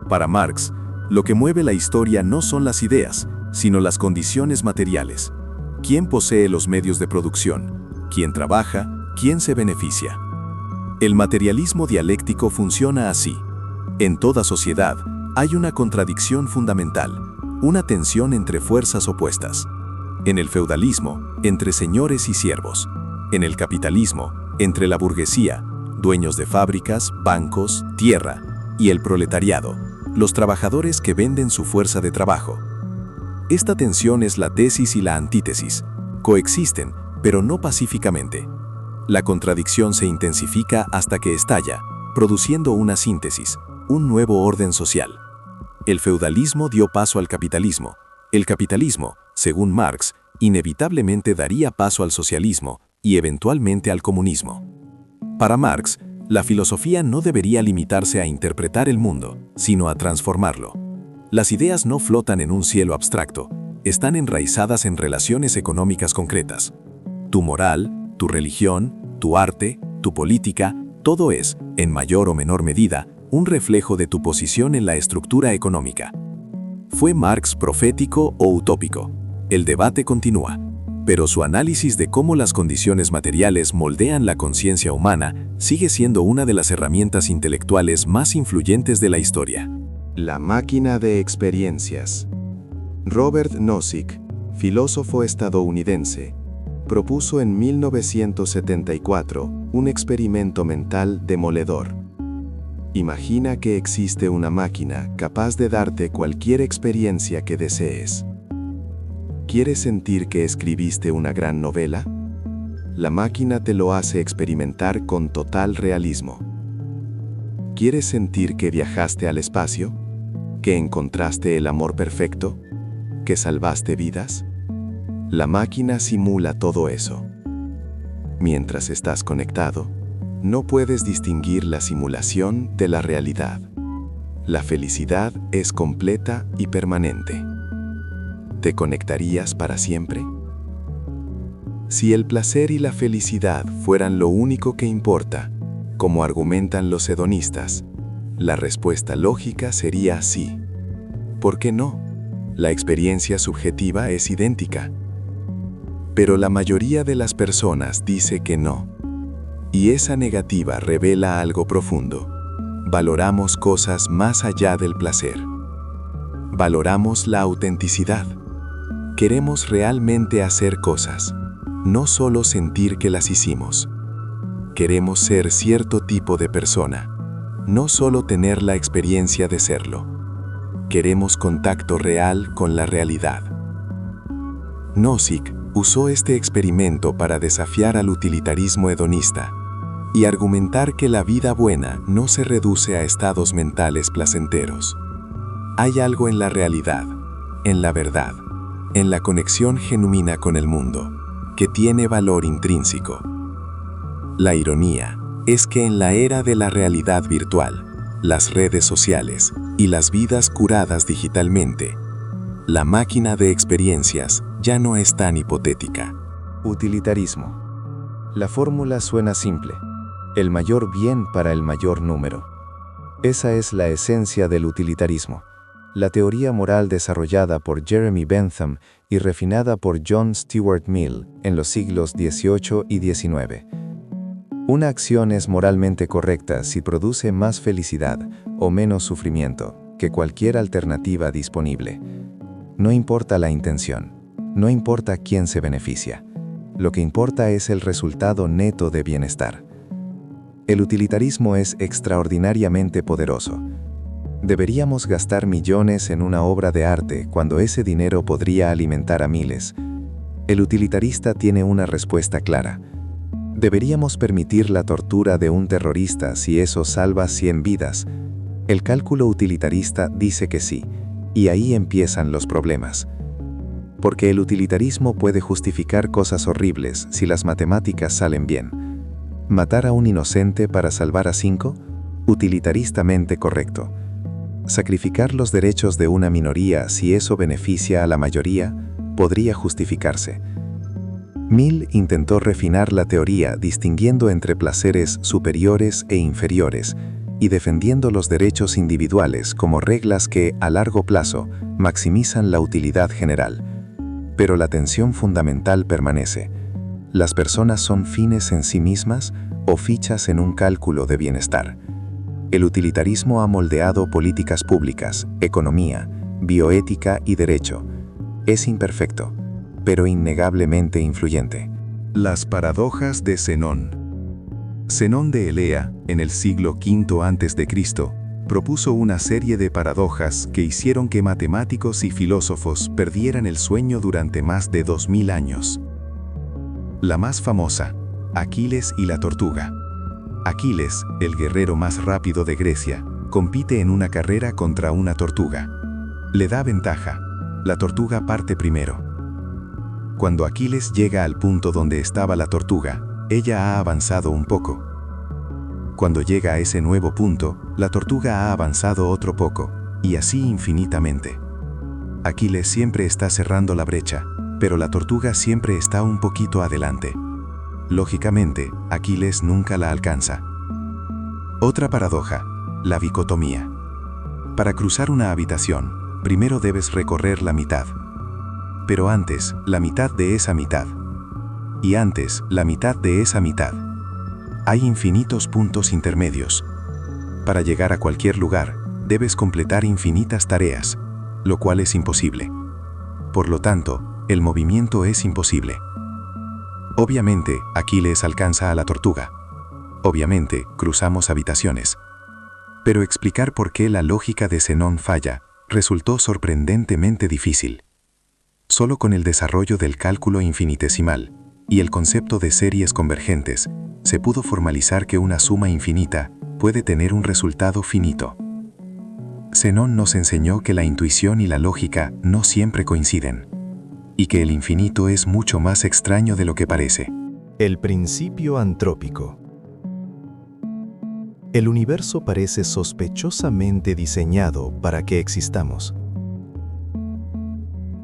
[SPEAKER 2] Para Marx, lo que mueve la historia no son las ideas, sino las condiciones materiales. ¿Quién posee los medios de producción? ¿Quién trabaja? ¿Quién se beneficia? El materialismo dialéctico funciona así. En toda sociedad hay una contradicción fundamental, una tensión entre fuerzas opuestas. En el feudalismo, entre señores y siervos. En el capitalismo, entre la burguesía, dueños de fábricas, bancos, tierra, y el proletariado, los trabajadores que venden su fuerza de trabajo. Esta tensión es la tesis y la antítesis. Coexisten, pero no pacíficamente. La contradicción se intensifica hasta que estalla, produciendo una síntesis, un nuevo orden social. El feudalismo dio paso al capitalismo. El capitalismo, según Marx, inevitablemente daría paso al socialismo y eventualmente al comunismo. Para Marx, la filosofía no debería limitarse a interpretar el mundo, sino a transformarlo. Las ideas no flotan en un cielo abstracto, están enraizadas en relaciones económicas concretas. Tu moral, tu religión, tu arte, tu política, todo es, en mayor o menor medida, un reflejo de tu posición en la estructura económica. ¿Fue Marx profético o utópico? El debate continúa, pero su análisis de cómo las condiciones materiales moldean la conciencia humana sigue siendo una de las herramientas intelectuales más influyentes de la historia.
[SPEAKER 1] La máquina de experiencias. Robert Nozick, filósofo estadounidense, propuso en 1974 un experimento mental demoledor. Imagina que existe una máquina capaz de darte cualquier experiencia que desees. ¿Quieres sentir que escribiste una gran novela? la máquina te lo hace experimentar con total realismo. ¿Quieres sentir que viajaste al espacio? ¿Que encontraste el amor perfecto? ¿Que salvaste vidas? La máquina simula todo eso. Mientras estás conectado, no puedes distinguir la simulación de la realidad. La felicidad es completa y permanente. ¿Te conectarías para siempre? Si el placer y la felicidad fueran lo único que importa, como argumentan los hedonistas, la respuesta lógica sería sí. ¿Por qué no? La experiencia subjetiva es idéntica. Pero la mayoría de las personas dice que no. Y esa negativa revela algo profundo. Valoramos cosas más allá del placer. Valoramos la autenticidad. Queremos realmente hacer cosas, no solo sentir que las hicimos. Queremos ser cierto tipo de persona, no solo tener la experiencia de serlo. Queremos contacto real con la realidad. Nozick usó este experimento para desafiar al utilitarismo hedonista y argumentar que la vida buena no se reduce a estados mentales placenteros. Hay algo en la realidad, en la verdad, en la conexión genuina con el mundo, que tiene valor intrínseco. La ironía es que en la era de la realidad virtual, las redes sociales y las vidas curadas digitalmente, la máquina de experiencias ya no es tan hipotética.
[SPEAKER 3] Utilitarismo. La fórmula suena simple. El mayor bien para el mayor número. Esa es la esencia del utilitarismo, la teoría moral desarrollada por Jeremy Bentham y refinada por John Stuart Mill en los siglos XVIII y XIX. Una acción es moralmente correcta si produce más felicidad o menos sufrimiento que cualquier alternativa disponible. No importa la intención, no importa quién se beneficia. Lo que importa es el resultado neto de bienestar. El utilitarismo es extraordinariamente poderoso. ¿Deberíamos gastar millones en una obra de arte cuando ese dinero podría alimentar a miles? El utilitarista tiene una respuesta clara. ¿Deberíamos permitir la tortura de un terrorista si eso salva 100 vidas? El cálculo utilitarista dice que sí, y ahí empiezan los problemas. Porque el utilitarismo puede justificar cosas horribles si las matemáticas salen bien. ¿Matar a un inocente para salvar a 5? Utilitaristamente correcto. Sacrificar los derechos de una minoría si eso beneficia a la mayoría podría justificarse. Mill intentó refinar la teoría distinguiendo entre placeres superiores e inferiores y defendiendo los derechos individuales como reglas que, a largo plazo, maximizan la utilidad general. Pero la tensión fundamental permanece. ¿Las personas son fines en sí mismas o fichas en un cálculo de bienestar? El utilitarismo ha moldeado políticas públicas, economía, bioética y derecho. Es imperfecto, pero innegablemente influyente.
[SPEAKER 1] Las paradojas de Zenón. Zenón de Elea, en el siglo V a.C., propuso una serie de paradojas que hicieron que matemáticos y filósofos perdieran el sueño durante más de 2000 años. La más famosa, Aquiles y la tortuga. Aquiles, el guerrero más rápido de Grecia, compite en una carrera contra una tortuga. Le da ventaja. La tortuga parte primero. Cuando Aquiles llega al punto donde estaba la tortuga, ella ha avanzado un poco. Cuando llega a ese nuevo punto, la tortuga ha avanzado otro poco, y así infinitamente. Aquiles siempre está cerrando la brecha, pero la tortuga siempre está un poquito adelante. Lógicamente, Aquiles nunca la alcanza. Otra paradoja, la dicotomía. Para cruzar una habitación, primero debes recorrer la mitad. Pero antes, la mitad de esa mitad. Y antes, la mitad de esa mitad. Hay infinitos puntos intermedios. Para llegar a cualquier lugar, debes completar infinitas tareas, lo cual es imposible. Por lo tanto, el movimiento es imposible. Obviamente, Aquiles alcanza a la tortuga. Obviamente, cruzamos habitaciones. Pero explicar por qué la lógica de Zenón falla resultó sorprendentemente difícil. Solo con el desarrollo del cálculo infinitesimal,
[SPEAKER 2] y el concepto de series convergentes, se pudo formalizar que una suma infinita puede tener un resultado finito. Zenón nos enseñó que la intuición y la lógica no siempre coinciden, y que el infinito es mucho más extraño de lo que parece.
[SPEAKER 4] El principio antrópico. El universo parece sospechosamente diseñado para que existamos.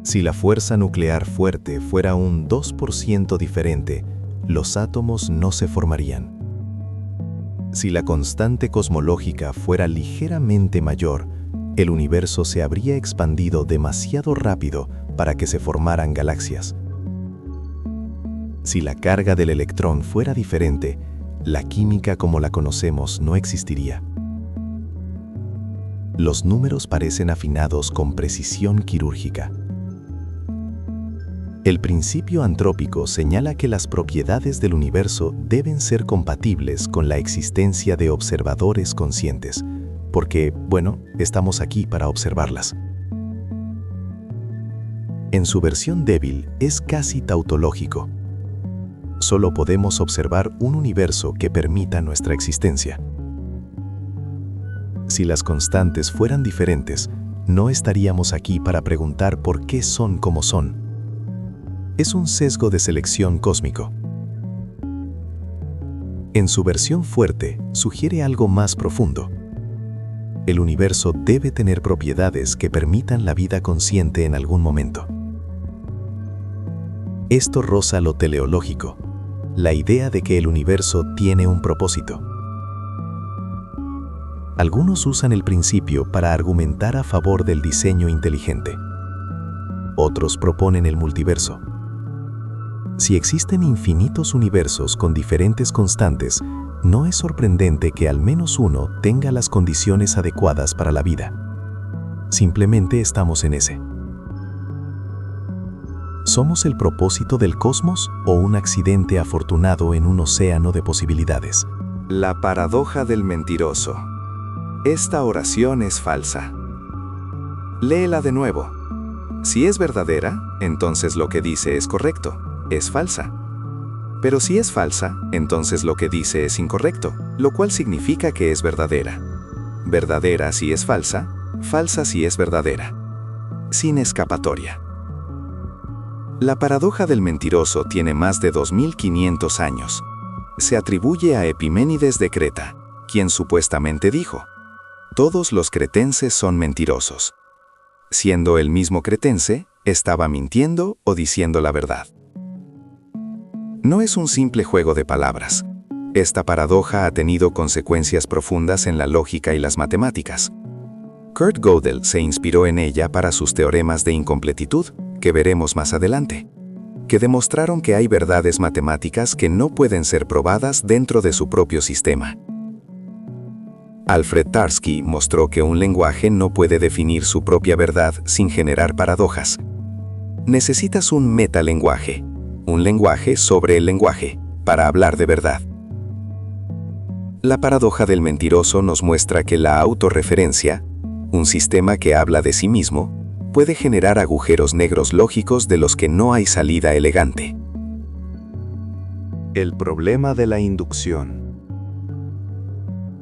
[SPEAKER 4] Si la fuerza nuclear fuerte fuera un 2% diferente, los átomos no se formarían. Si la constante cosmológica fuera ligeramente mayor, el universo se habría expandido demasiado rápido para que se formaran galaxias. Si la carga del electrón fuera diferente, la química como la conocemos no existiría. Los números parecen afinados con precisión quirúrgica. El principio antrópico señala que las propiedades del universo deben ser compatibles con la existencia de observadores conscientes, porque, bueno, estamos aquí para observarlas. En su versión débil es casi tautológico. Solo podemos observar un universo que permita nuestra existencia. Si las constantes fueran diferentes, no estaríamos aquí para preguntar por qué son como son. Es un sesgo de selección cósmico. En su versión fuerte, sugiere algo más profundo. El universo debe tener propiedades que permitan la vida consciente en algún momento. Esto roza lo teleológico, la idea de que el universo tiene un propósito. Algunos usan el principio para argumentar a favor del diseño inteligente. Otros proponen el multiverso. Si existen infinitos universos con diferentes constantes, no es sorprendente que al menos uno tenga las condiciones adecuadas para la vida. Simplemente estamos en ese. ¿Somos el propósito del cosmos o un accidente afortunado en un océano de posibilidades?
[SPEAKER 8] La paradoja del mentiroso. Esta oración es falsa. Léela de nuevo. Si es verdadera, entonces lo que dice es correcto. Es falsa. Pero si es falsa, entonces lo que dice es incorrecto, lo cual significa que es verdadera. Verdadera si es falsa, falsa si es verdadera. Sin escapatoria. La paradoja del mentiroso tiene más de 2500 años. Se atribuye a Epiménides de Creta, quien supuestamente dijo: todos los cretenses son mentirosos. Siendo el mismo cretense, estaba mintiendo o diciendo la verdad. No es un simple juego de palabras. Esta paradoja ha tenido consecuencias profundas en la lógica y las matemáticas. Kurt Gödel se inspiró en ella para sus teoremas de incompletitud, que veremos más adelante, que demostraron que hay verdades matemáticas que no pueden ser probadas dentro de su propio sistema. Alfred Tarski mostró que un lenguaje no puede definir su propia verdad sin generar paradojas. Necesitas un metalenguaje, un lenguaje sobre el lenguaje, para hablar de verdad. La paradoja del mentiroso nos muestra que la autorreferencia, un sistema que habla de sí mismo, puede generar agujeros negros lógicos de los que no hay salida elegante.
[SPEAKER 1] El problema de la inducción.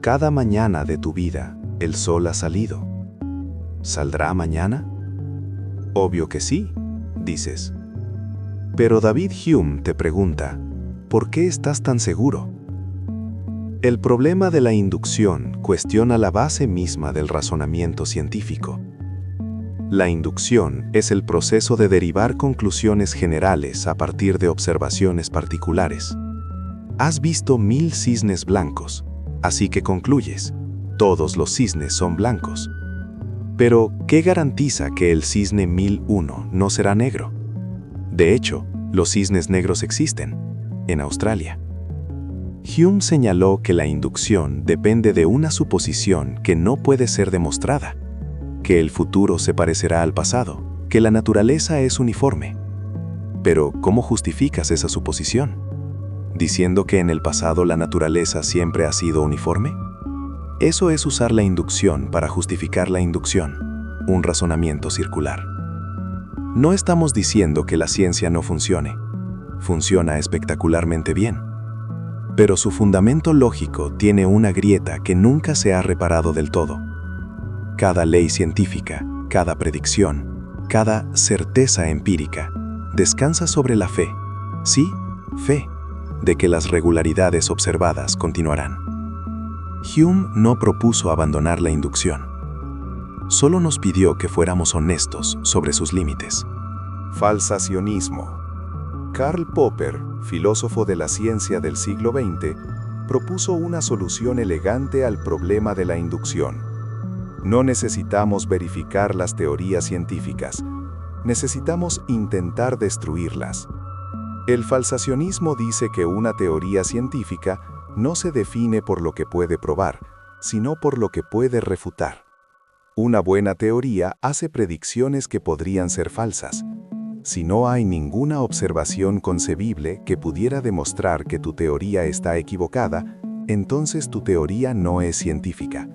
[SPEAKER 1] Cada mañana de tu vida, el sol ha salido. ¿Saldrá mañana? Obvio que sí, dices. Pero David Hume te pregunta, ¿por qué estás tan seguro? El problema de la inducción cuestiona la base misma del razonamiento científico. La inducción es el proceso de derivar conclusiones generales a partir de observaciones particulares. Has visto 1000 cisnes blancos, así que concluyes, todos los cisnes son blancos. Pero, ¿qué garantiza que el cisne 1001 no será negro? De hecho, los cisnes negros existen, en Australia. Hume señaló que la inducción depende de una suposición que no puede ser demostrada, que el futuro se parecerá al pasado, que la naturaleza es uniforme. Pero, ¿cómo justificas esa suposición? ¿Diciendo que en el pasado la naturaleza siempre ha sido uniforme? Eso es usar la inducción para justificar la inducción, un razonamiento circular. No estamos diciendo que la ciencia no funcione.
[SPEAKER 7] funciona espectacularmente bien. Pero su fundamento lógico tiene una grieta que nunca se ha reparado del todo. Cada ley científica, cada predicción, cada certeza empírica descansa sobre la fe, sí, fe, de que las regularidades observadas continuarán. Hume no propuso abandonar la inducción. Solo nos pidió que fuéramos honestos sobre sus límites.
[SPEAKER 1] Falsacionismo. Karl Popper, filósofo de la ciencia del siglo XX, propuso una solución elegante al problema de la inducción. No necesitamos verificar las teorías científicas, necesitamos intentar destruirlas. El falsacionismo dice que una teoría científica no se define por lo que puede probar, sino por lo que puede refutar. Una buena teoría hace predicciones que podrían ser falsas. Si no hay ninguna observación concebible que pudiera demostrar que tu teoría está equivocada, entonces tu teoría no es científica.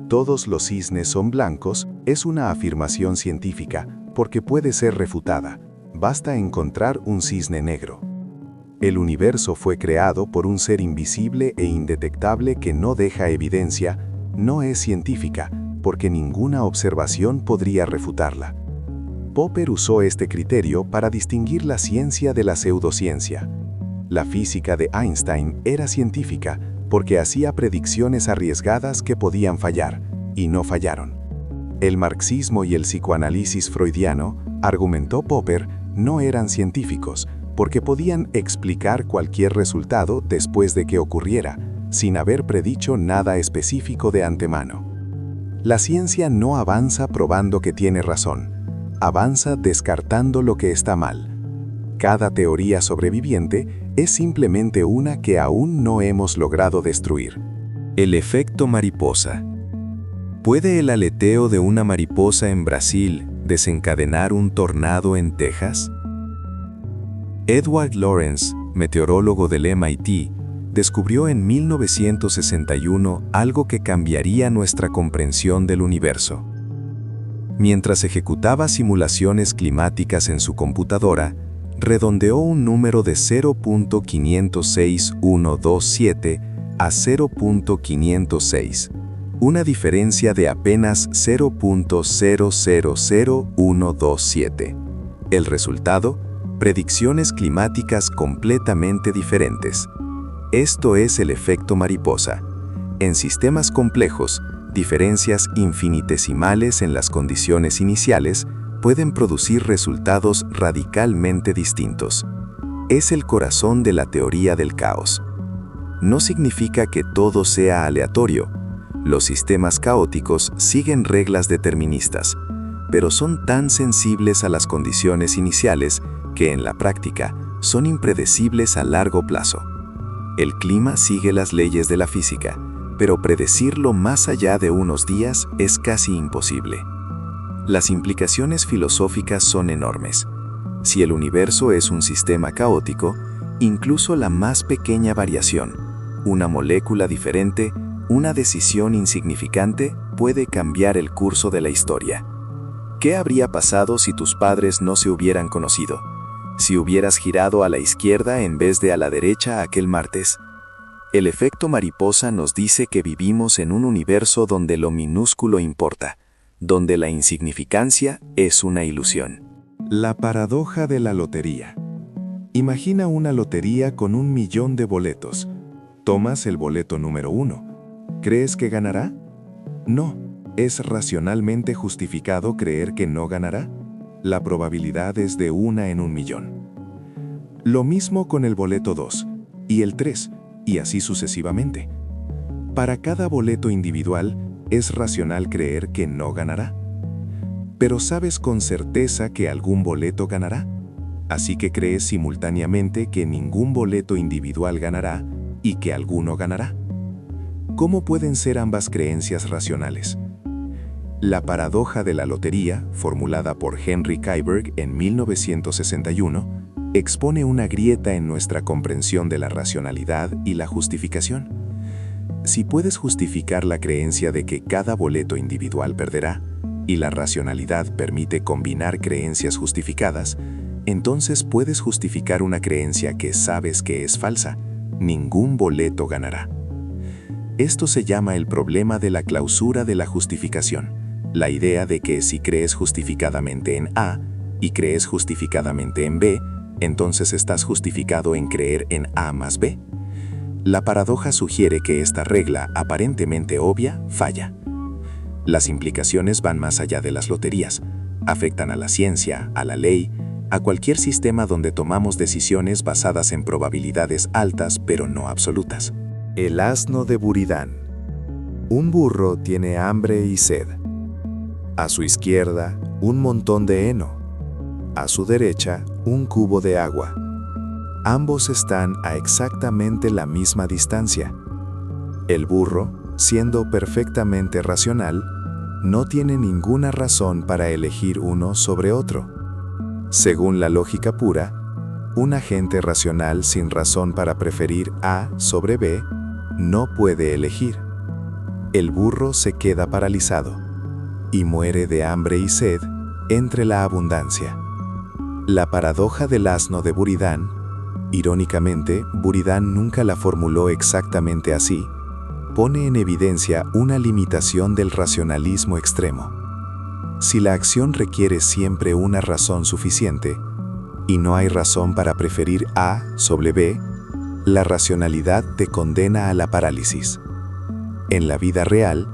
[SPEAKER 1] Todos los cisnes son blancos es una afirmación científica porque puede ser refutada. Basta encontrar un cisne negro. El universo fue creado por un ser invisible e indetectable que no deja evidencia, no es científica, porque ninguna observación podría refutarla. Popper usó este criterio para distinguir la ciencia de la pseudociencia. La física de Einstein era científica porque hacía predicciones arriesgadas que podían fallar, y no fallaron. El marxismo y el psicoanálisis freudiano, argumentó Popper, no eran científicos, porque podían explicar cualquier resultado después de que ocurriera, sin haber predicho nada específico de antemano. La ciencia no avanza probando que tiene razón, avanza descartando lo que está mal. Cada teoría sobreviviente es simplemente una que aún no hemos logrado destruir.
[SPEAKER 3] El efecto mariposa. ¿Puede el aleteo de una mariposa en Brasil desencadenar un tornado en Texas? Edward Lorenz, meteorólogo del MIT, descubrió en 1961 algo que cambiaría nuestra comprensión del universo. Mientras ejecutaba simulaciones climáticas en su computadora, redondeó un número de 0.526127 a 0.506, una diferencia de apenas 0.000127. El resultado, predicciones climáticas completamente diferentes. Esto es el efecto mariposa. En sistemas complejos, diferencias infinitesimales en las condiciones iniciales pueden producir resultados radicalmente distintos. Es el corazón de la teoría del caos. No significa que todo sea aleatorio. Los sistemas caóticos siguen reglas deterministas, pero son tan sensibles a las condiciones iniciales que en la práctica son impredecibles a largo plazo. El clima sigue las leyes de la física, pero predecirlo más allá de unos días es casi imposible. Las implicaciones filosóficas son enormes. Si el universo es un sistema caótico, incluso la más pequeña variación, una molécula diferente, una decisión insignificante, puede cambiar el curso de la historia. ¿Qué habría pasado si tus padres no se hubieran conocido? Si hubieras girado a la izquierda en vez de a la derecha aquel martes. El efecto mariposa nos dice que vivimos en un universo donde lo minúsculo importa, donde la insignificancia es una ilusión.
[SPEAKER 1] La paradoja de la lotería. Imagina una lotería con 1 millón de boletos. Tomas el boleto número 1. ¿Crees que ganará? No. ¿Es racionalmente justificado creer que no ganará? La probabilidad es de 1 en 1 millón. Lo mismo con el boleto 2, y el 3, y así sucesivamente. Para cada boleto individual, ¿es racional creer que no ganará? Pero sabes con certeza que algún boleto ganará, así que crees simultáneamente que ningún boleto individual ganará y que alguno ganará. ¿Cómo pueden ser ambas creencias racionales? La paradoja de la lotería, formulada por Henry Keiberg en 1961, expone una grieta en nuestra comprensión de la racionalidad y la justificación. Si puedes justificar la creencia de que cada boleto individual perderá, y la racionalidad permite combinar creencias justificadas,
[SPEAKER 7] entonces puedes justificar una creencia que sabes que es falsa. Ningún boleto ganará. Esto se llama el problema de la clausura de la justificación. La idea de que si crees justificadamente en A y crees justificadamente en B, entonces estás justificado en creer en A más B. La paradoja sugiere que esta regla, aparentemente obvia, falla. Las implicaciones van más allá de las loterías. Afectan a la ciencia, a la ley, a cualquier sistema donde tomamos decisiones basadas en probabilidades altas pero no absolutas.
[SPEAKER 4] El asno de Buridán. Un burro tiene hambre y sed. A su izquierda, un montón de heno. A su derecha, un cubo de agua. Ambos están a exactamente la misma distancia. El burro, siendo perfectamente racional, no tiene ninguna razón para elegir uno sobre otro. Según la lógica pura, un agente racional sin razón para preferir A sobre B no puede elegir. El burro se queda paralizado y muere de hambre y sed entre la abundancia. La paradoja del asno de Buridán, irónicamente, Buridán nunca la formuló exactamente así, pone en evidencia una limitación del racionalismo extremo. Si la acción requiere siempre una razón suficiente, y no hay razón para preferir A sobre B, la racionalidad te condena a la parálisis. En la vida real,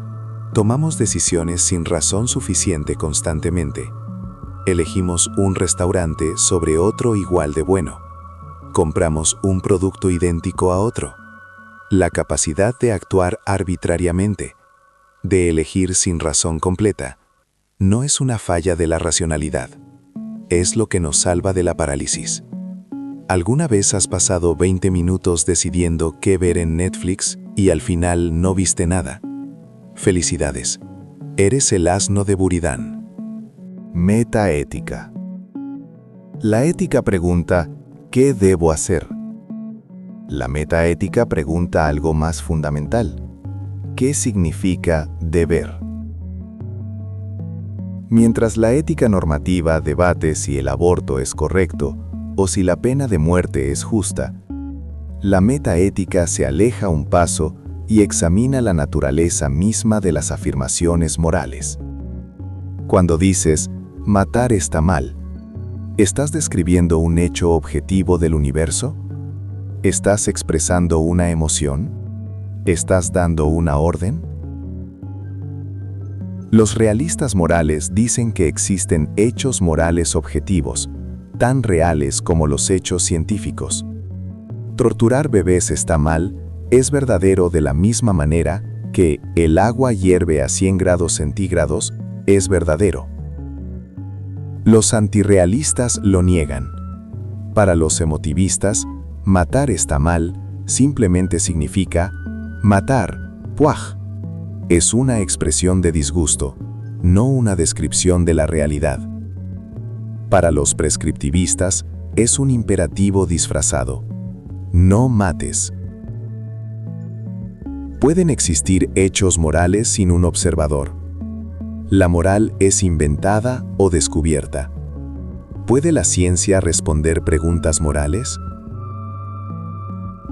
[SPEAKER 4] tomamos decisiones sin razón suficiente constantemente. Elegimos un restaurante sobre otro igual de bueno. Compramos un producto idéntico a otro. La capacidad de actuar arbitrariamente, de elegir sin razón completa, no es una falla de la racionalidad. Es lo que nos salva de la parálisis. ¿Alguna vez has pasado 20 minutos decidiendo qué ver en Netflix y al final no viste nada? Felicidades. Eres el asno de Buridán.
[SPEAKER 1] Metaética. La ética pregunta, ¿qué debo hacer? La metaética pregunta algo más fundamental. ¿Qué significa deber? Mientras la ética normativa debate si el aborto es correcto o si la pena de muerte es justa, la metaética se aleja un paso y examina la naturaleza misma de las afirmaciones morales. Cuando dices, matar está mal, ¿estás describiendo un hecho objetivo del universo? ¿Estás expresando una emoción? ¿Estás dando una orden? Los realistas morales dicen que existen hechos morales objetivos, tan reales como los hechos científicos. Torturar bebés está mal es verdadero de la misma manera que el agua hierve a 100 grados centígrados es verdadero. Los antirrealistas lo niegan. Para los emotivistas, matar está mal simplemente significa matar, puaj. Es una expresión de disgusto, no una descripción de la realidad. Para los prescriptivistas, es un imperativo disfrazado. No mates. Pueden existir hechos morales sin un observador. La moral es inventada o descubierta. ¿Puede la ciencia responder preguntas morales?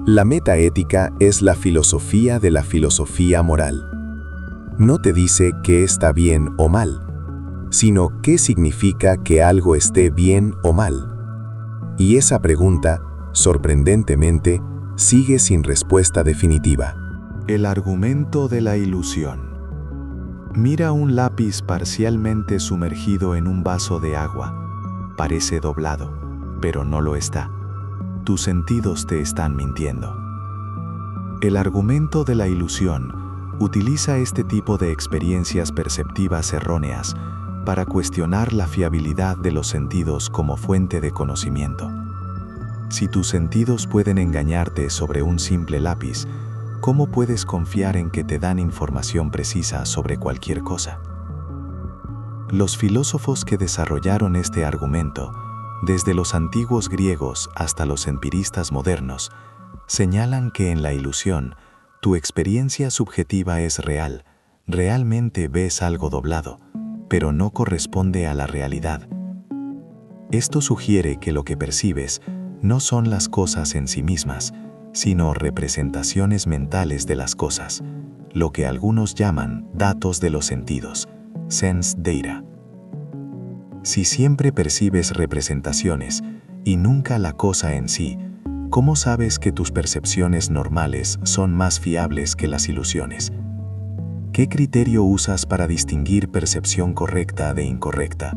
[SPEAKER 1] La metaética es la filosofía de la filosofía moral. No te dice qué está bien o mal, sino qué significa que algo esté bien o mal. Y esa pregunta, sorprendentemente, sigue sin respuesta definitiva.
[SPEAKER 4] El argumento de la ilusión. Mira un lápiz parcialmente sumergido en un vaso de agua. Parece doblado, pero no lo está. Tus sentidos te están mintiendo. El argumento de la ilusión utiliza este tipo de experiencias perceptivas erróneas para cuestionar la fiabilidad de los sentidos como fuente de conocimiento. Si tus sentidos pueden engañarte sobre un simple lápiz, ¿cómo puedes confiar en que te dan información precisa sobre cualquier cosa? Los filósofos que desarrollaron este argumento, desde los antiguos griegos hasta los empiristas modernos, señalan que en la ilusión, tu experiencia subjetiva es real, realmente ves algo doblado, pero no corresponde a la realidad.
[SPEAKER 2] Esto sugiere que lo que percibes no son las cosas en sí mismas, sino representaciones mentales de las cosas, lo que algunos llaman datos de los sentidos, sense data. Si siempre percibes representaciones y nunca la cosa en sí, ¿cómo sabes que tus percepciones normales son más fiables que las ilusiones? ¿Qué criterio usas para distinguir percepción correcta de incorrecta,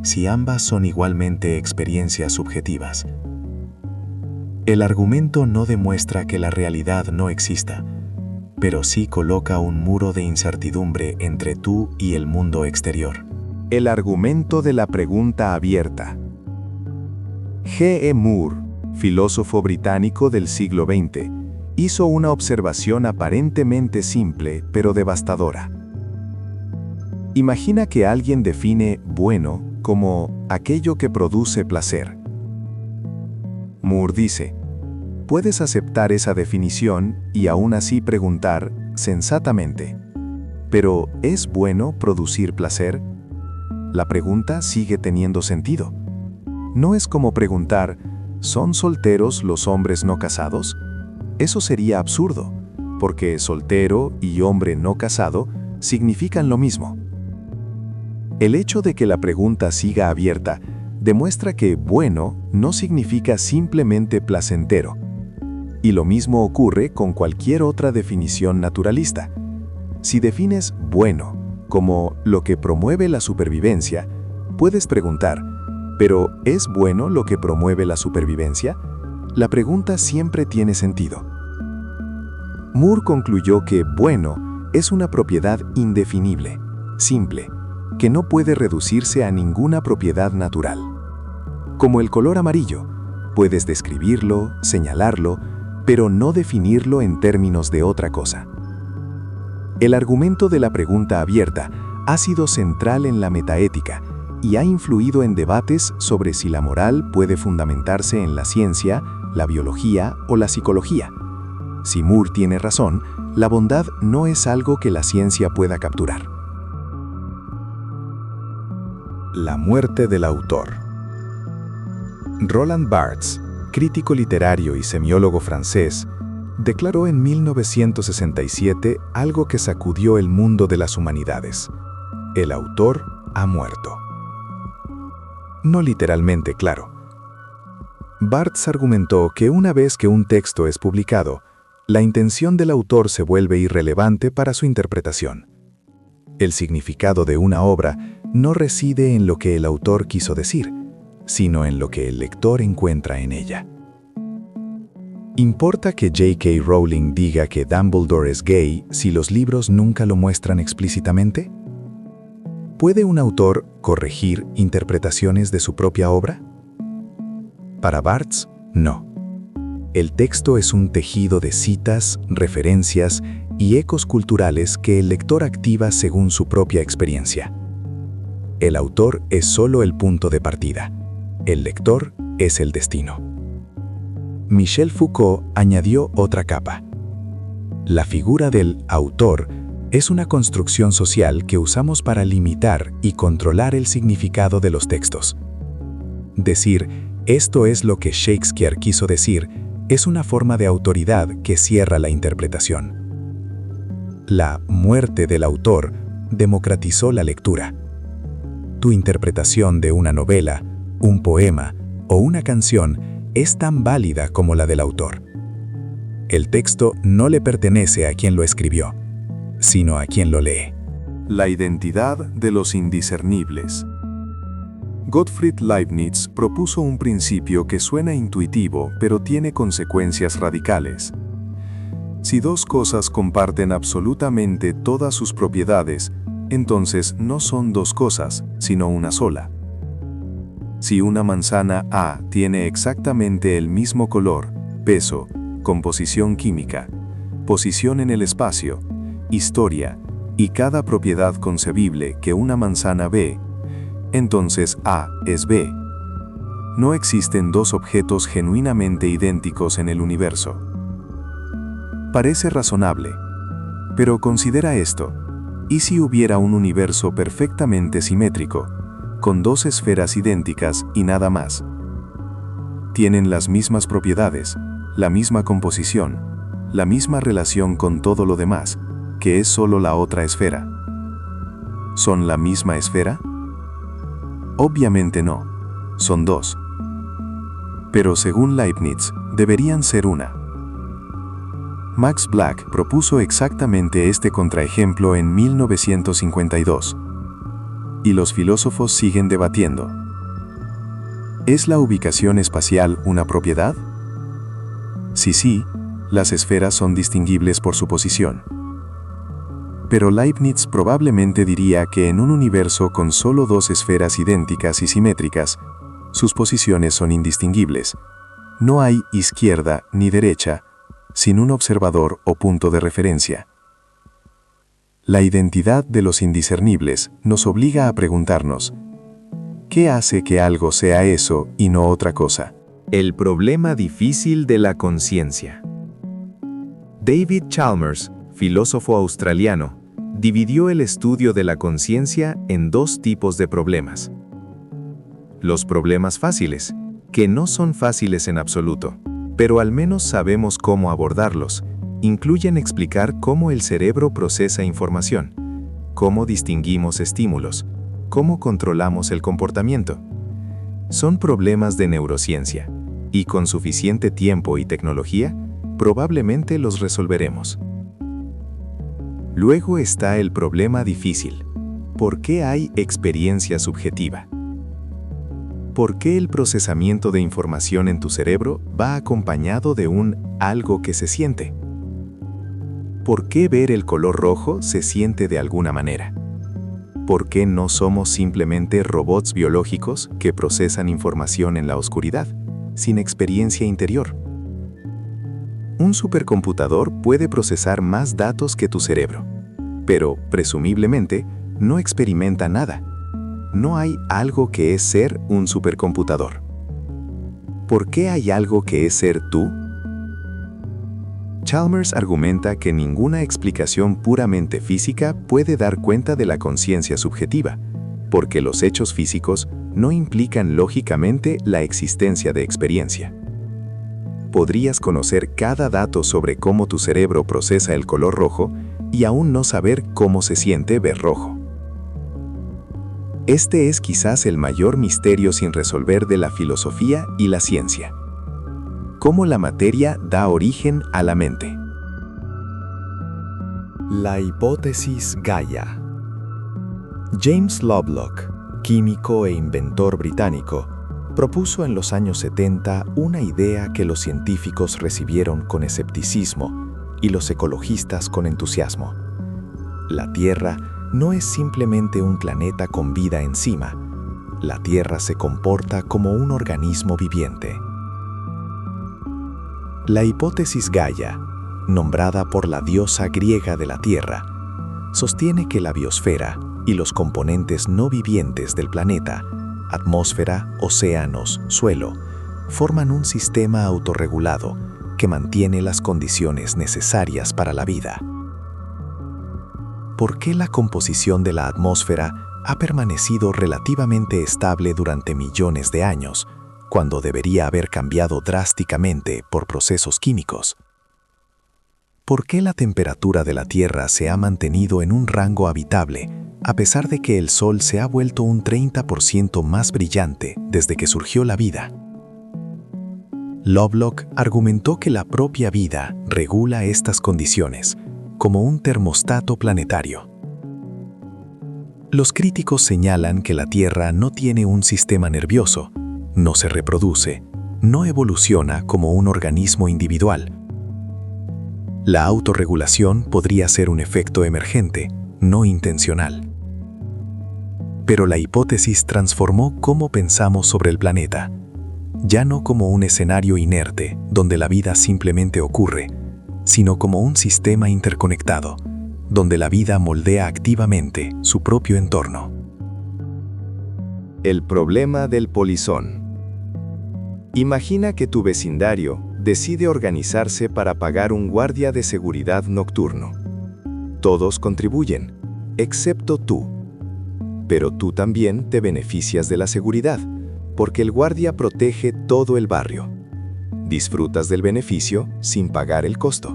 [SPEAKER 2] si ambas son igualmente experiencias subjetivas? El argumento no demuestra que la realidad no exista, pero sí coloca un muro de incertidumbre entre tú y el mundo exterior.
[SPEAKER 1] El argumento de la pregunta abierta. G. Moore, filósofo británico del siglo XX, hizo una observación aparentemente simple pero devastadora. Imagina que alguien define bueno como aquello que produce placer. Moore dice, puedes aceptar esa definición y aún así preguntar sensatamente, ¿pero es bueno producir placer? La pregunta sigue teniendo sentido. No es como preguntar, ¿son solteros los hombres no casados? Eso sería absurdo, porque soltero y hombre no casado significan lo mismo. El hecho de que la pregunta siga abierta demuestra que bueno no significa simplemente placentero. Y lo mismo ocurre con cualquier otra definición naturalista. Si defines bueno como lo que promueve la supervivencia, puedes preguntar, ¿pero es bueno lo que promueve la supervivencia? La pregunta siempre tiene sentido. Moore concluyó que bueno es una propiedad indefinible, simple, que no puede reducirse a ninguna propiedad natural. Como el color amarillo, puedes describirlo, señalarlo, pero no definirlo en términos de otra cosa. El argumento de la pregunta abierta ha sido central en la metaética y ha influido en debates sobre si la moral puede fundamentarse en la ciencia, la biología o la psicología. Si Moore tiene razón, la bondad no es algo que la ciencia pueda capturar. La muerte del autor. Roland Barthes, crítico literario y semiólogo francés, declaró en 1967 algo que sacudió el mundo de las humanidades. El autor ha muerto. No literalmente, claro. Barthes argumentó que una vez que un texto es publicado, la intención del autor se vuelve irrelevante para su interpretación. El significado de una obra no reside en lo que el autor quiso decir, sino en lo que el lector encuentra en ella. ¿Importa que J.K. Rowling diga que Dumbledore es gay si los libros nunca lo muestran explícitamente? ¿Puede un autor corregir interpretaciones de su propia obra? Para Barthes, no. El texto es un tejido de citas, referencias y ecos culturales que el lector activa según su propia experiencia. El autor es solo el punto de partida. El lector es el destino. Michel Foucault añadió otra capa. La figura del autor es una construcción social que usamos para limitar y controlar el significado de los textos. Decir, esto es lo que Shakespeare quiso decir, es una forma de autoridad que cierra la interpretación. La muerte del autor democratizó la lectura. Tu interpretación de una novela, un poema o una canción es tan válida como la del autor. El texto no le pertenece a quien lo escribió, sino a quien lo lee. La identidad de los indiscernibles. Gottfried Leibniz propuso un principio que suena intuitivo, pero tiene consecuencias radicales. Si dos cosas comparten absolutamente todas sus propiedades, entonces no son dos cosas, sino una sola. Si una manzana A tiene exactamente el mismo color, peso, composición química, posición en el espacio, historia y cada propiedad concebible que una manzana B, entonces A es B. No existen dos objetos genuinamente idénticos en el universo. Parece razonable, pero considera esto. ¿Y si hubiera un universo perfectamente simétrico,
[SPEAKER 2] con dos esferas idénticas y nada más. Tienen las mismas propiedades, la misma composición, la misma relación con todo lo demás, que es solo la otra esfera. ¿Son la misma esfera? Obviamente no, son dos. Pero según Leibniz, deberían ser una. Max Black propuso exactamente este contraejemplo en 1952. Y los filósofos siguen debatiendo. ¿Es la ubicación espacial una propiedad? Sí, las esferas son distinguibles por su posición. Pero Leibniz probablemente diría que en un universo con solo dos esferas idénticas y simétricas, sus posiciones son indistinguibles. No hay izquierda ni derecha, sin un observador o punto de referencia. La identidad de los indiscernibles nos obliga a preguntarnos, ¿qué hace que algo sea eso y no otra cosa?
[SPEAKER 4] El problema difícil de la conciencia. David Chalmers, filósofo australiano, dividió el estudio de la conciencia en dos tipos de problemas. Los problemas fáciles, que no son fáciles en absoluto, pero al menos sabemos cómo abordarlos, incluyen explicar cómo el cerebro procesa información, cómo distinguimos estímulos, cómo controlamos el comportamiento. Son problemas de neurociencia, y con suficiente tiempo y tecnología, probablemente los resolveremos. Luego está el problema difícil. ¿Por qué hay experiencia subjetiva? ¿Por qué el procesamiento de información en tu cerebro va acompañado de un algo que se siente? ¿Por qué ver el color rojo se siente de alguna manera? ¿Por qué no somos simplemente robots biológicos que procesan información en la oscuridad, sin experiencia interior? Un supercomputador puede procesar más datos que tu cerebro, pero, presumiblemente, no experimenta nada. No hay algo que es ser un supercomputador. ¿Por qué hay algo que es ser tú? Chalmers argumenta que ninguna explicación puramente física puede dar cuenta de la conciencia subjetiva, porque los hechos físicos no implican lógicamente la existencia de experiencia. Podrías conocer cada dato sobre cómo tu cerebro procesa el color rojo y aún no saber cómo se siente ver rojo. Este es quizás el mayor misterio sin resolver de la filosofía y la ciencia. ¿Cómo la materia da origen a la mente?
[SPEAKER 8] La hipótesis Gaia. James Lovelock, químico e inventor británico, propuso en los años 70 una idea que los científicos recibieron con escepticismo y los ecologistas con entusiasmo. La Tierra no es simplemente un planeta con vida encima. La Tierra se comporta como un organismo viviente. La hipótesis Gaia, nombrada por la diosa griega de la Tierra, sostiene que la biosfera y los componentes no vivientes del planeta, atmósfera, océanos, suelo, forman un sistema autorregulado que mantiene las condiciones necesarias para la vida. ¿Por qué la composición de la atmósfera ha permanecido relativamente estable durante millones de años, cuando debería haber cambiado drásticamente por procesos químicos? ¿Por qué la temperatura de la Tierra se ha mantenido en un rango habitable, a pesar de que el Sol se ha vuelto un 30% más brillante desde que surgió la vida? Lovelock argumentó que la propia vida regula estas condiciones, como un termostato planetario. Los críticos señalan que la Tierra no tiene un sistema nervioso, no se reproduce, no evoluciona como un organismo individual. La autorregulación podría ser un efecto emergente, no intencional. Pero la hipótesis transformó cómo pensamos sobre el planeta, ya no como un escenario inerte donde la vida simplemente ocurre, sino como un sistema interconectado, donde la vida moldea activamente su propio entorno.
[SPEAKER 4] El problema del polizón. Imagina que tu vecindario decide organizarse para pagar un guardia de seguridad nocturno. Todos contribuyen, excepto tú. Pero tú también te beneficias de la seguridad, porque el guardia protege todo el barrio. Disfrutas del beneficio sin pagar el costo.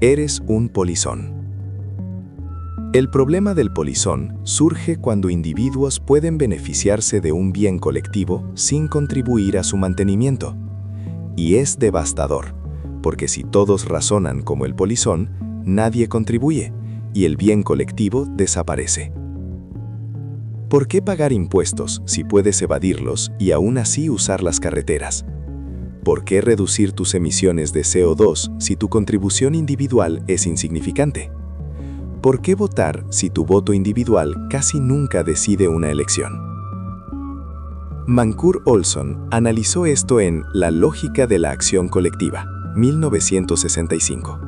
[SPEAKER 4] Eres un polizón. El problema del polizón surge cuando individuos pueden beneficiarse de un bien colectivo sin contribuir a su mantenimiento. Y es devastador, porque si todos razonan como el polizón, nadie contribuye y el bien colectivo desaparece. ¿Por qué pagar impuestos si puedes evadirlos y aún así usar las carreteras? ¿Por qué reducir tus emisiones de CO2 si tu contribución individual es insignificante? ¿Por qué votar si tu voto individual casi nunca decide una elección? Mancur Olson analizó esto en La lógica de la acción colectiva, 1965,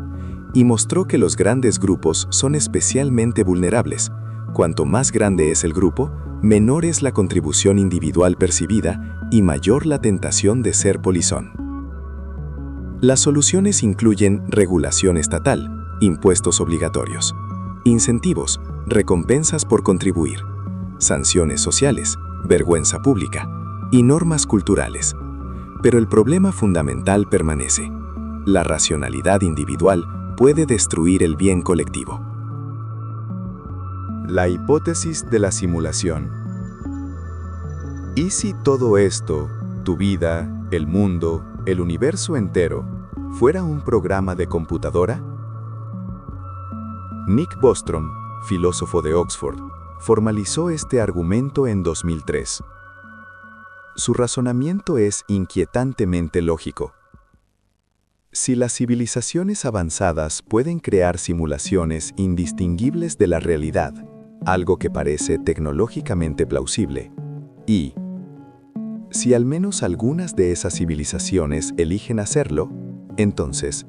[SPEAKER 4] y mostró que los grandes grupos son especialmente vulnerables. Cuanto más grande es el grupo, menor es la contribución individual percibida y mayor la tentación de ser polizón. Las soluciones incluyen regulación estatal, impuestos obligatorios, incentivos, recompensas por contribuir, sanciones sociales, vergüenza pública y normas culturales. Pero el problema fundamental permanece. La racionalidad individual puede destruir el bien colectivo.
[SPEAKER 6] La hipótesis de la simulación. ¿Y si todo esto, tu vida, el mundo, el universo entero, fuera un programa de computadora? Nick Bostrom, filósofo de Oxford, formalizó este argumento en 2003. Su razonamiento es inquietantemente lógico. Si las civilizaciones avanzadas pueden crear simulaciones indistinguibles de la realidad, algo que parece tecnológicamente plausible, y si al menos algunas de esas civilizaciones eligen hacerlo, entonces,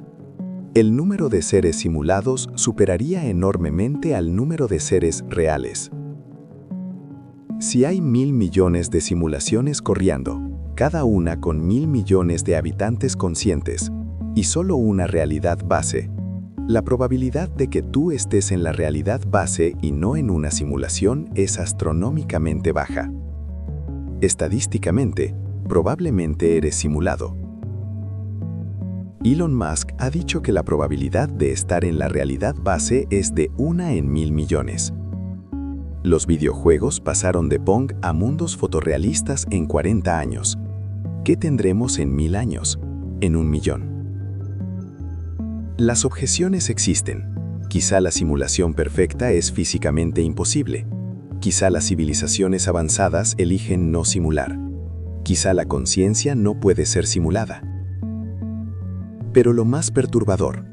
[SPEAKER 6] el número de seres simulados superaría enormemente al número de seres reales. Si hay 1.000 millones de simulaciones corriendo, cada una con 1.000 millones de habitantes conscientes, y solo una realidad base, la probabilidad de que tú estés en la realidad base y no en una simulación es astronómicamente baja. Estadísticamente, probablemente eres simulado. Elon Musk ha dicho que la probabilidad de estar en la realidad base es de 1 en 1.000 millones. Los videojuegos pasaron de Pong a mundos fotorrealistas en 40 años. ¿Qué tendremos en 1.000 años? En 1.000.000. Las objeciones existen. Quizá la simulación perfecta es físicamente imposible. Quizá las civilizaciones avanzadas eligen no simular. Quizá la conciencia no puede ser simulada. Pero lo más perturbador,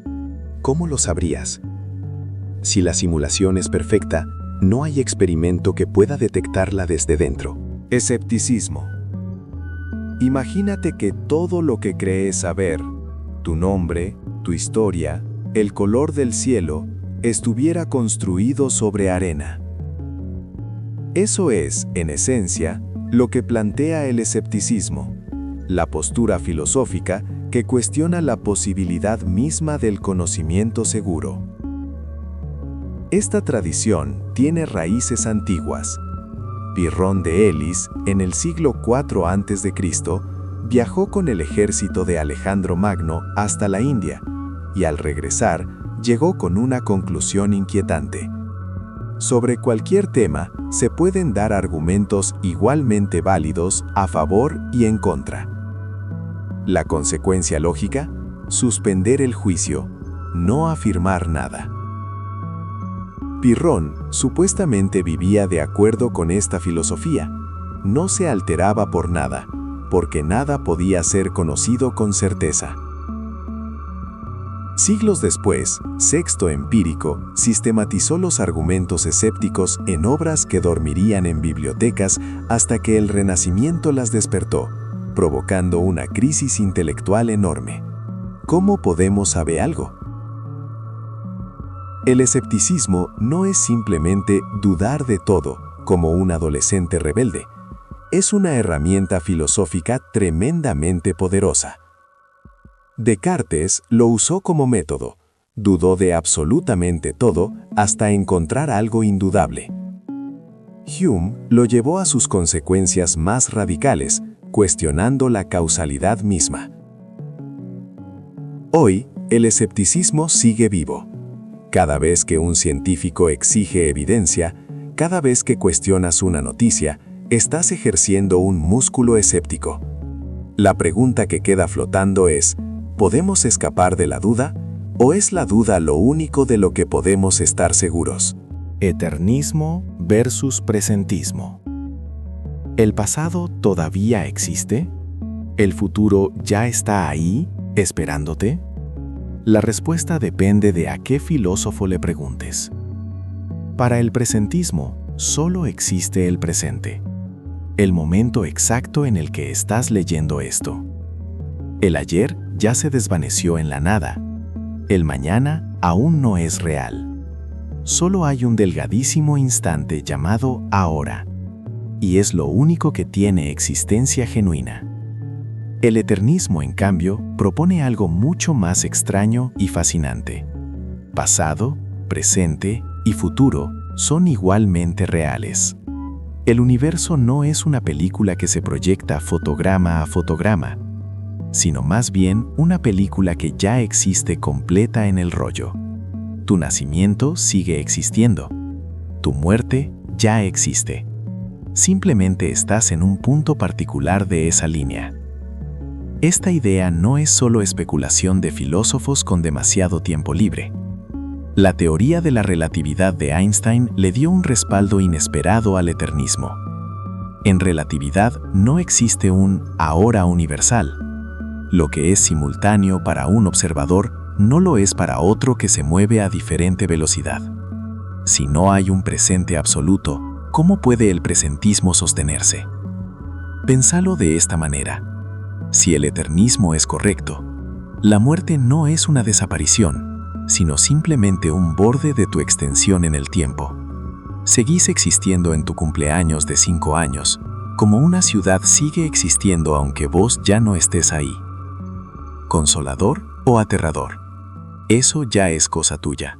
[SPEAKER 6] ¿cómo lo sabrías? Si la simulación es perfecta, no hay experimento que pueda detectarla desde dentro.
[SPEAKER 5] Escepticismo. Imagínate que todo lo que crees saber, tu nombre, tu historia, el color del cielo, estuviera construido sobre arena. Eso es, en esencia, lo que plantea el escepticismo, la postura filosófica que cuestiona la posibilidad misma del conocimiento seguro. Esta tradición tiene raíces antiguas. Pirrón de Elis, en el siglo IV a.C., viajó con el ejército de Alejandro Magno hasta la India y al regresar llegó con una conclusión inquietante. Sobre cualquier tema se pueden dar argumentos igualmente válidos a favor y en contra. La consecuencia lógica: suspender el juicio, no afirmar nada. Pirrón supuestamente vivía de acuerdo con esta filosofía. No se alteraba por nada, porque nada podía ser conocido con certeza. Siglos después, Sexto Empírico sistematizó los argumentos escépticos en obras que dormirían en bibliotecas hasta que el Renacimiento las despertó, provocando una crisis intelectual enorme. ¿Cómo podemos saber algo? El escepticismo no es simplemente dudar de todo, como un adolescente rebelde. Es una herramienta filosófica tremendamente poderosa. Descartes lo usó como método. Dudó de absolutamente todo hasta encontrar algo indudable.
[SPEAKER 2] Hume lo llevó a sus consecuencias más radicales, cuestionando la causalidad misma. Hoy, el escepticismo sigue vivo. Cada vez que un científico exige evidencia, cada vez que cuestionas una noticia, estás ejerciendo un músculo escéptico. La pregunta que queda flotando es, ¿podemos escapar de la duda? ¿O es la duda lo único de lo que podemos estar seguros?
[SPEAKER 4] Eternismo versus presentismo. ¿El pasado todavía existe? ¿El futuro ya está ahí, esperándote? La respuesta depende de a qué filósofo le preguntes. Para el presentismo, solo existe el presente, el momento exacto en el que estás leyendo esto. El ayer ya se desvaneció en la nada. El mañana aún no es real. Solo hay un delgadísimo instante llamado ahora, y es lo único que tiene existencia genuina. El eternismo, en cambio, propone algo mucho más extraño y fascinante. Pasado, presente y futuro son igualmente reales. El universo no es una película que se proyecta fotograma a fotograma, sino más bien una película que ya existe completa en el rollo. Tu nacimiento sigue existiendo. Tu muerte ya existe. Simplemente estás en un punto particular de esa línea. Esta idea no es solo especulación de filósofos con demasiado tiempo libre. La teoría de la relatividad de Einstein le dio un respaldo inesperado al eternismo. En relatividad no existe un ahora universal. Lo que es simultáneo para un observador no lo es para otro que se mueve a diferente velocidad. Si no hay un presente absoluto, ¿cómo puede el presentismo sostenerse? Pensalo de esta manera. Si el eternismo es correcto, la muerte no es una desaparición, sino simplemente un borde de tu extensión en el tiempo. Seguís existiendo en tu cumpleaños de 5 años, como una ciudad sigue existiendo aunque vos ya no estés ahí. ¿Consolador o aterrador? Eso ya es cosa tuya.